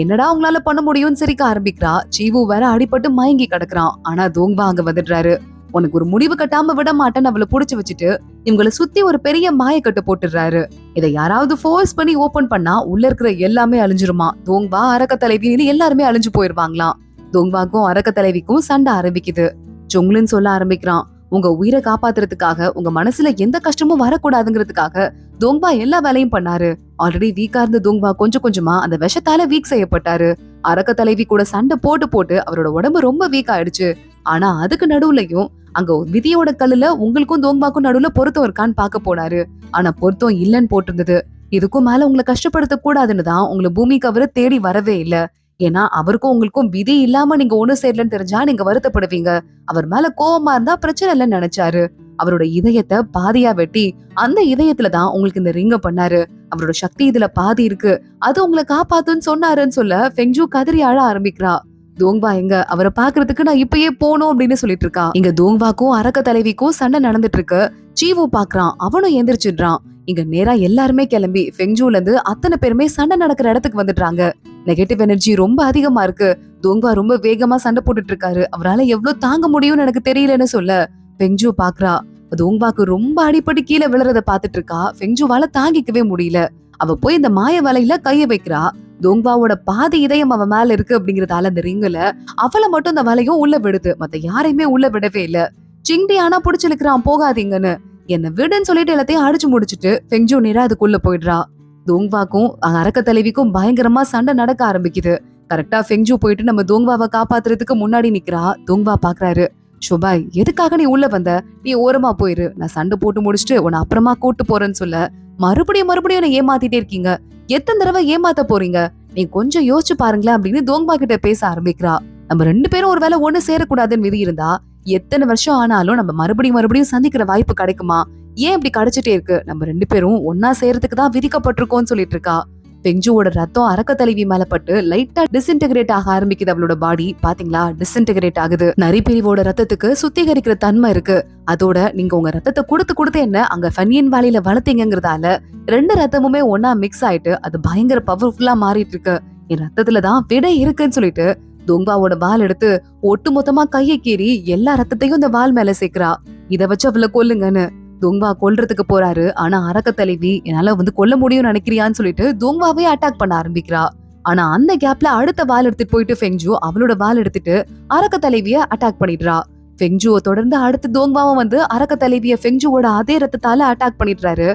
என்னடா உங்களால பண்ண முடியும்னு சிரிக்க ஆரம்பிக்கிறா. சீவு வேற அடிபட்டு மயங்கி கிடக்குறான். ஆனா தோங்வா அங்க வந்துடுறாரு. உனக்கு ஒரு முடிவு கட்டாம விட மாட்டேன்னு அவளை புடிச்சு வச்சுட்டு இவங்களை சுத்தி ஒரு பெரிய மாயக்கட்டு போட்டுடுறாரு. இதை யாராவது ஃபோர்ஸ் பண்ணி ஓபன் பண்ணா உள்ள இருக்கிற எல்லாமே அழிஞ்சிருமா. தோங்வா அரக்க தலைவி எல்லாருமே அழிஞ்சு போயிருவாங்களாம். தோங்வாக்கும் அரக்க தலைவிக்கும் சண்டை ஆரம்பிக்குது. ஜொங்லின்னு சொல்ல ஆரம்பிக்கிறான். உங்க உயிரை காப்பாத்துறதுக்காக உங்க மனசுல எந்த கஷ்டமும் வரக்கூடாதுங்கிறதுக்காக தோங்வா எல்லா வேலையும் பண்ணாரு. ஆல்ரெடி வீக்கா இருந்த தோங்வா கொஞ்சம் கொஞ்சமா அந்த விஷத்தால வீக் செய்யப்பட்டாரு. அரக்க தலைவி கூட சண்டை போட்டு போட்டு அவரோட உடம்பு ரொம்ப வீக் ஆயிடுச்சு. ஆனா அதுக்கு நடுவுலயும் அங்க விதியோட கல்லுல உங்களுக்கும் தோங்வாக்கும் நடுவுல பொருத்தம் இருக்கான்னு பாக்க போனாரு. ஆனா பொருத்தம் இல்லன்னு போட்டிருந்தது. இதுக்கும் மேல உங்களை கஷ்டப்படுத்த கூடாதுன்னு தான் உங்களை பூமிக்கு அவரு தேடி வரவே இல்ல. ஏன்னா அவருக்கும் உங்களுக்கும் விதி இல்லாம நீங்க ஒண்ணு சேரலன்னு தெரிஞ்சா நீங்க வருத்தப்படுவீங்க. அவர் மேல கோவமா இருந்தா பிரச்சனை இல்லைன்னு நினைச்சாரு. அவரோட இதயத்தை பாதியா வெட்டி அந்த இதயத்துலதான் உங்களுக்கு இந்த ரிங்க பண்ணாரு. அவரோட சக்தி இதுல பாதி இருக்கு, அது உங்களை காப்பாத்துன்னு சொன்னாருன்னு சொல்ல ஃபெங்ஜூ கதறி அழ ஆரம்பிக்கிறா. தோங்வா எங்க அவரை பாக்குறதுக்கு நான் இப்பயே போனோம் அப்படின்னு சொல்லிட்டு இருக்கா. இங்க தோங்வாக்கும் அரக்க தலைவிக்கும் சண்டை நடந்துட்டு இருக்கு. சீவு பாக்குறான். அவனும் எந்திரிச்சிடுறான். இங்க நேரா எல்லாருமே கிளம்பி ஃபெங்ஜூல இருந்து அத்தனை பேருமே சண்டை நடக்கிற இடத்துக்கு வந்துடுறாங்க. நெகட்டிவ் எனர்ஜி ரொம்ப அதிகமா இருக்கு. தோங்வா ரொம்ப வேகமா சண்டை போட்டுட்டு இருக்காரு. அவரால எவ்வளவு தாங்க முடியும்னு எனக்கு தெரியலன்னு சொல்ல ஃபெங்ஜூ பாக்குறா. தோங்வாக்கு ரொம்ப அடிப்படி கீழே விழுறத பாத்துட்டு இருக்கா. ஃபெங்ஜூவால தாங்கிக்கவே முடியல. அவ போய் இந்த மாய வலையில கைய வைக்கிறா. தோங்வாவோட பாதி இதயம் அவ மேல இருக்கு அப்படிங்கறதால அந்த ரிங்குல அவளை மட்டும் அந்த வலையும் உள்ள விடுது. மத்த யாரையுமே உள்ள விடவே இல்ல. சிங்டி ஆனா புடிச்சிருக்கிறான் போகாதீங்கன்னு. என்ன விடுன்னு சொல்லிட்டு எல்லாத்தையும் அடிச்சு முடிச்சுட்டு ஃபெங்ஜூ நேரா அதுக்குள்ள போயிடுறா. தோங்வாக்கும் அரக்க தலைவிக்கும் பயங்கரமா சண்டை நடக்க ஆரம்பிக்குது. கரெக்டா ஃபெங்ஜூ போயிட்டு நம்ம தோங்வாவை காப்பாத்துறதுக்கு முன்னாடி நிக்கிறா. தோங்வா பாக்குறாரு. ஷோபாய் எதுக்காக நீ உள்ள வந்த? நீ ஓரமா போயிரு, நான் சண்டை போட்டு முடிச்சுட்டு உன்னை அப்புறமா கூட்டு போறேன்னு சொல்ல மறுபடியும் என்ன ஏமாத்திட்டே இருக்கீங்க. எத்தனை தடவை ஏமாத்த போறீங்க? நீ கொஞ்சம் யோசிச்சு பாருங்களேன் அப்படின்னு தோங்வா கிட்ட பேச ஆரம்பிக்கிறா. நம்ம 2 பேரும் ஒரு வேளை ஒண்ணு சேரக்கூடாதுன்னு விதி இருந்தா எத்தனை வருஷம் ஆனாலும் நம்ம மறுபடியும் சந்திக்கிற வாய்ப்பு கிடைக்குமா? ஏன் இப்படி கிடைச்சிட்டே இருக்கு? நம்ம 2 பேரும் ஒன்னா சேரத்துக்கு தான் விதிக்கப்பட்டிருக்கோம்னு சொல்லிட்டு இருக்கா. ஃபெங்ஜூவோட ரத்தம் அரக்க தலைவி மேல பட்டு லைட்டா டிஸ்இன்டகிரேட் ஆக ஆரம்பிக்குது. அவளோட பாடி பாத்தீங்களா டிஸ்இன்டகிரேட் ஆகுது. நரிப்பிரிவோட ரத்தத்துக்கு சுத்திகரிக்கிற தன்மை இருக்கு. அதோட நீங்க உங்க ரத்தத்தை கொடுத்து என்ன அங்க ஃபனியன் வேலையில வளர்த்தீங்கிறதால 2 ரத்தமுமே ஒன்னா மிக்ஸ் ஆயிட்டு அது பயங்கர பவர்ஃபுல்லா மாறிட்டு இருக்கு. என் ரத்தத்துலதான் விடை இருக்குன்னு சொல்லிட்டு தோங்வாவோட வால் எடுத்து ஒட்டு மொத்தமா கையை கீறி எல்லா ரத்தத்தையும் இந்த வால் மேல சேர்க்கிறா. இத வச்சு அவளை கொல்லுங்கன்னு தோங்வா கொல்றதுக்கு போறாரு. ஆனா அரக்க தலைவி என்னால கொல்ல முடியும்னு நினைக்கிறியான்னு சொல்லிட்டு தோங்வாவே அட்டாக் பண்ண ஆரம்பிக்கிறா. ஆனா அந்த கேப்ல அடுத்த வால் எடுத்துட்டு போயிட்டு ஃபெங்ஜூ அவளோட வால் எடுத்துட்டு அரக்க தலைவிய அட்டாக் பண்ணிடுறா. ஃபெங்ஜூவை தொடர்ந்து அடுத்து தோங்வாவும் அரக்க தலைவிய ஃபெங்ஜூவோட அதே ரத்தத்தால அட்டாக் பண்ணிடுறாரு.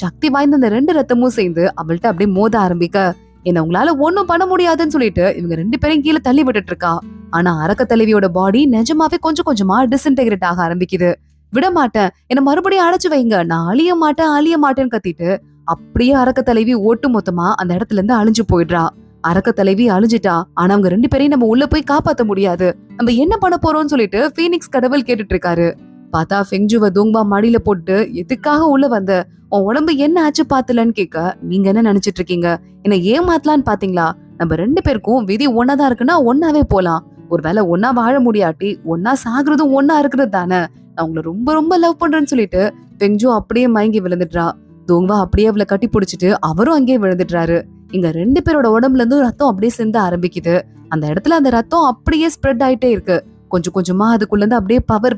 சக்தி வாய்ந்த அந்த 2 ரத்தமும் சேர்ந்து அவள்கிட்ட அப்படியே மோத ஆரம்பிக்க என்ன உங்களால ஒண்ணும் பண்ண முடியாதுன்னு சொல்லிட்டு இவங்க 2 பேரையும் கீழே தள்ளி விட்டுட்டு இருக்கா. ஆனா அரக்க தலைவியோட பாடி நிஜமாவே கொஞ்சம் கொஞ்சமா டிஸ்இன்டகிரேட் ஆக ஆரம்பிக்குது. விட மாட்டேன், என்ன மறுபடியும் அழைச்சு வைங்க, நான் அழிய மாட்டேன்னு கத்திட்டு அப்படியே அரக்க தலைவி ஒட்டு மொத்தமா அந்த இடத்துல இருந்து அழிஞ்சு போயிடுறா. அரக்க தலைவி அழிஞ்சிட்டா. ஆனா அவங்க 2 பேரையும் நம்ம உள்ள போய் காப்பாத்த முடியாது. நம்ம என்ன பண்ண போறோம்னு சொல்லிட்டு பீனிக்ஸ் கடவுள் கேட்டுட்டு இருக்காரு. பார்த்தா ஃபெங்ஜூவை தோங்வா மடியில போட்டு எதுக்காக உள்ள வந்த, உன் உடம்பு என்ன ஆச்சு பாத்துலன்னு கேட்க நீங்க என்ன நினைச்சிட்டு இருக்கீங்க? என்ன ஏமாத்தலான்னு பாத்தீங்களா? நம்ம 2 பேருக்கும் விதி ஒன்னாதான் இருக்குன்னா ஒன்னாவே போலாம். ஒருவேளை ஒன்னா வாழ முடியாட்டி ஒன்னா சாகுறதும் ஒன்னா இருக்கிறது தானே. நான் உங்களை ரொம்ப ரொம்ப லவ் பண்றேன்னு சொல்லிட்டு ஃபெங்ஜூ அப்படியே மயங்கி விழுந்துடுறா. தோங்வா அப்படியே அவளை கட்டி பிடிச்சிட்டு அவரும் அங்கேயே விழுந்துடுறாரு. இங்க 2 பேரோட உடம்புல இருந்து ரத்தம் அப்படியே சிந்த ஆரம்பிக்குது. அந்த இடத்துல அந்த ரத்தம் அப்படியே ஸ்ப்ரெட் ஆயிட்டே இருக்கு. கொஞ்சம் கொஞ்சமா அதுக்குள்ள இருந்து அப்படியே பவர்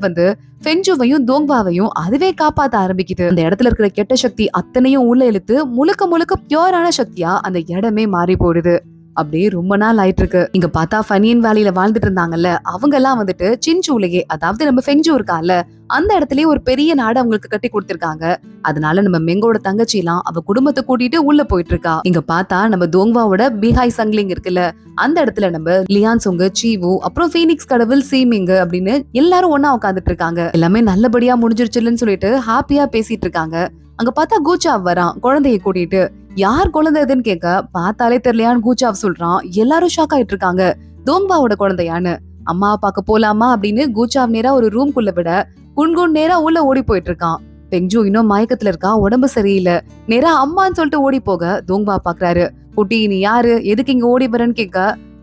ஃபெங்ஜூவையும் தோங்வாவையும் அதுவே காப்பாத்த ஆரம்பிக்குது. அந்த இடத்துல இருக்கிற கெட்ட சக்தி அத்தனையும் உள்ள இழுத்து முழுக்க முழுக்க பியூரான சக்தியா அந்த இடமே மாறி போயிடுது. அப்படியே ரொம்ப நாள் ஆயிட்டு இருக்கு. இங்க பார்த்தா ஃபனியன் வேலையில வாழ்ந்துட்டு இருந்தாங்கல்ல அவங்க எல்லாம் சின்சூலையே, அதாவது நம்ம ஃபெங்ஜூ இருக்கால அந்த இடத்துலயே ஒரு பெரிய நாடு அவங்களுக்கு கட்டி கொடுத்திருக்காங்க. அதனால நம்ம மெங்கோட தங்கச்சி எல்லாம் அவ குடும்பத்தை கூட்டிட்டு உள்ள போயிட்டு இருக்கா. இங்க பார்த்தா நம்ம தோங்வாவோட பிஹாய் சங்லிங் இருக்குல்ல அந்த இடத்துல நம்ம லியான் சொங்கு, சீவு, அப்புறம் பீனிக்ஸ் கடவுள் சீமிங் அப்படின்னு எல்லாரும் ஒன்னா உட்காந்துட்டு இருக்காங்க. எல்லாமே நல்லபடியா முடிஞ்சிருச்சுன்னு சொல்லிட்டு ஹாப்பியா பேசிட்டு இருக்காங்க. அங்க பார்த்தா கூச்சாவ் வரான் குழந்தைய கூட்டிட்டு. யார் குழந்தைன்னு கேட்க பார்த்தாலே தெரியலையான்னு கூச்சாவ் சொல்றான். எல்லாரும் ஷாக் ஆயிட்டு இருக்காங்க. தோங்வாவோட குழந்தையான்னு. அம்மா பார்க்க போலாமா அப்படின்னு கூச்சாவ் நேரா ஒரு ரூம்குள்ள விட குன்குன் நேரா உள்ள ஓடி போயிட்டு இருக்கான். பெங்ஜு இன்னும் மயக்கத்துல இருக்கா, உடம்பு சரியில்லை. நேரா அம்மான்னு சொல்லிட்டு ஓடி போக தோங்பா பாக்குறாரு. குட்டி நீ யாரு, எதுக்கு இங்க ஓடி வரேன்னு கேட்க,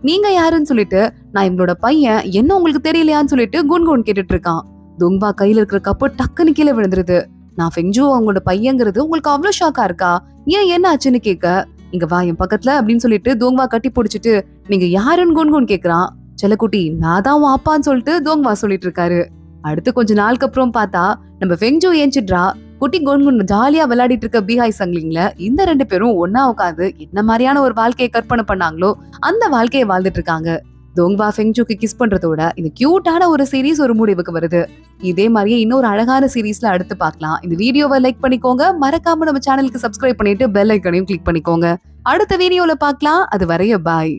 நீங்க யாருன்னு சொல்லிட்டு, நான் இவங்களோட பையன், என்ன உங்களுக்கு தெரியலையான்னு சொல்லிட்டு குன்குன் கேட்டுட்டு இருக்கான். தோங்பா கையில இருக்கிற கப்பு டக்குன்னு கீழே விழுந்துருது. நான் ஃபெங்ஜு அவங்களோட பையங்கிறது உங்களுக்கு அவ்வளவு ஷாக்கா இருக்கா, ஏன் என்ன ஆச்சுன்னு கேட்க, இங்க வா என் பக்கத்துல அப்படின்னு சொல்லிட்டு தோங்வா கட்டி பிடிச்சிட்டு, நீங்க யாருன்னு குன்குன் கேக்குறான். செல்லக்குட்டி நான் தான் உன் அப்பான்னு சொல்லிட்டு தோங்வா சொல்லிட்டு இருக்காரு. அடுத்து கொஞ்ச நாளுக்கு அப்புறம் பார்த்தா நம்ம ஃபெங்ஜு ஏஞ்சிட்றா. குட்டி குன்குன் ஜாலியா விளையாடிட்டு இருக்க பீஹாய் சங்கிலிங்ல இந்த 2 பேரும் ஒன்னா உட்காந்து என்ன மாதிரியான ஒரு வாழ்க்கையை கற்பனை பண்ணாங்களோ அந்த வாழ்க்கையை வாழ்ந்துட்டு இருக்காங்க. தோங்வா ஃபெங்ஜுக்கு கிஸ் பண்றதோட இந்த கியூட்டான ஒரு சீரீஸ் ஒரு முடிவுக்கு வருது. இதே மாதிரியே இன்னொரு அழகான சீரீஸ்ல அடுத்து பார்க்கலாம். இந்த வீடியோவை லைக் பண்ணிக்கோங்க, மறக்காம நம்ம சேனலுக்கு சப்ஸ்கிரைப் பண்ணிட்டு பெல் ஐக்கனையும் கிளிக் பண்ணிக்கோங்க. அடுத்த வீடியோல பார்க்கலாம். அது வரைய பாய்.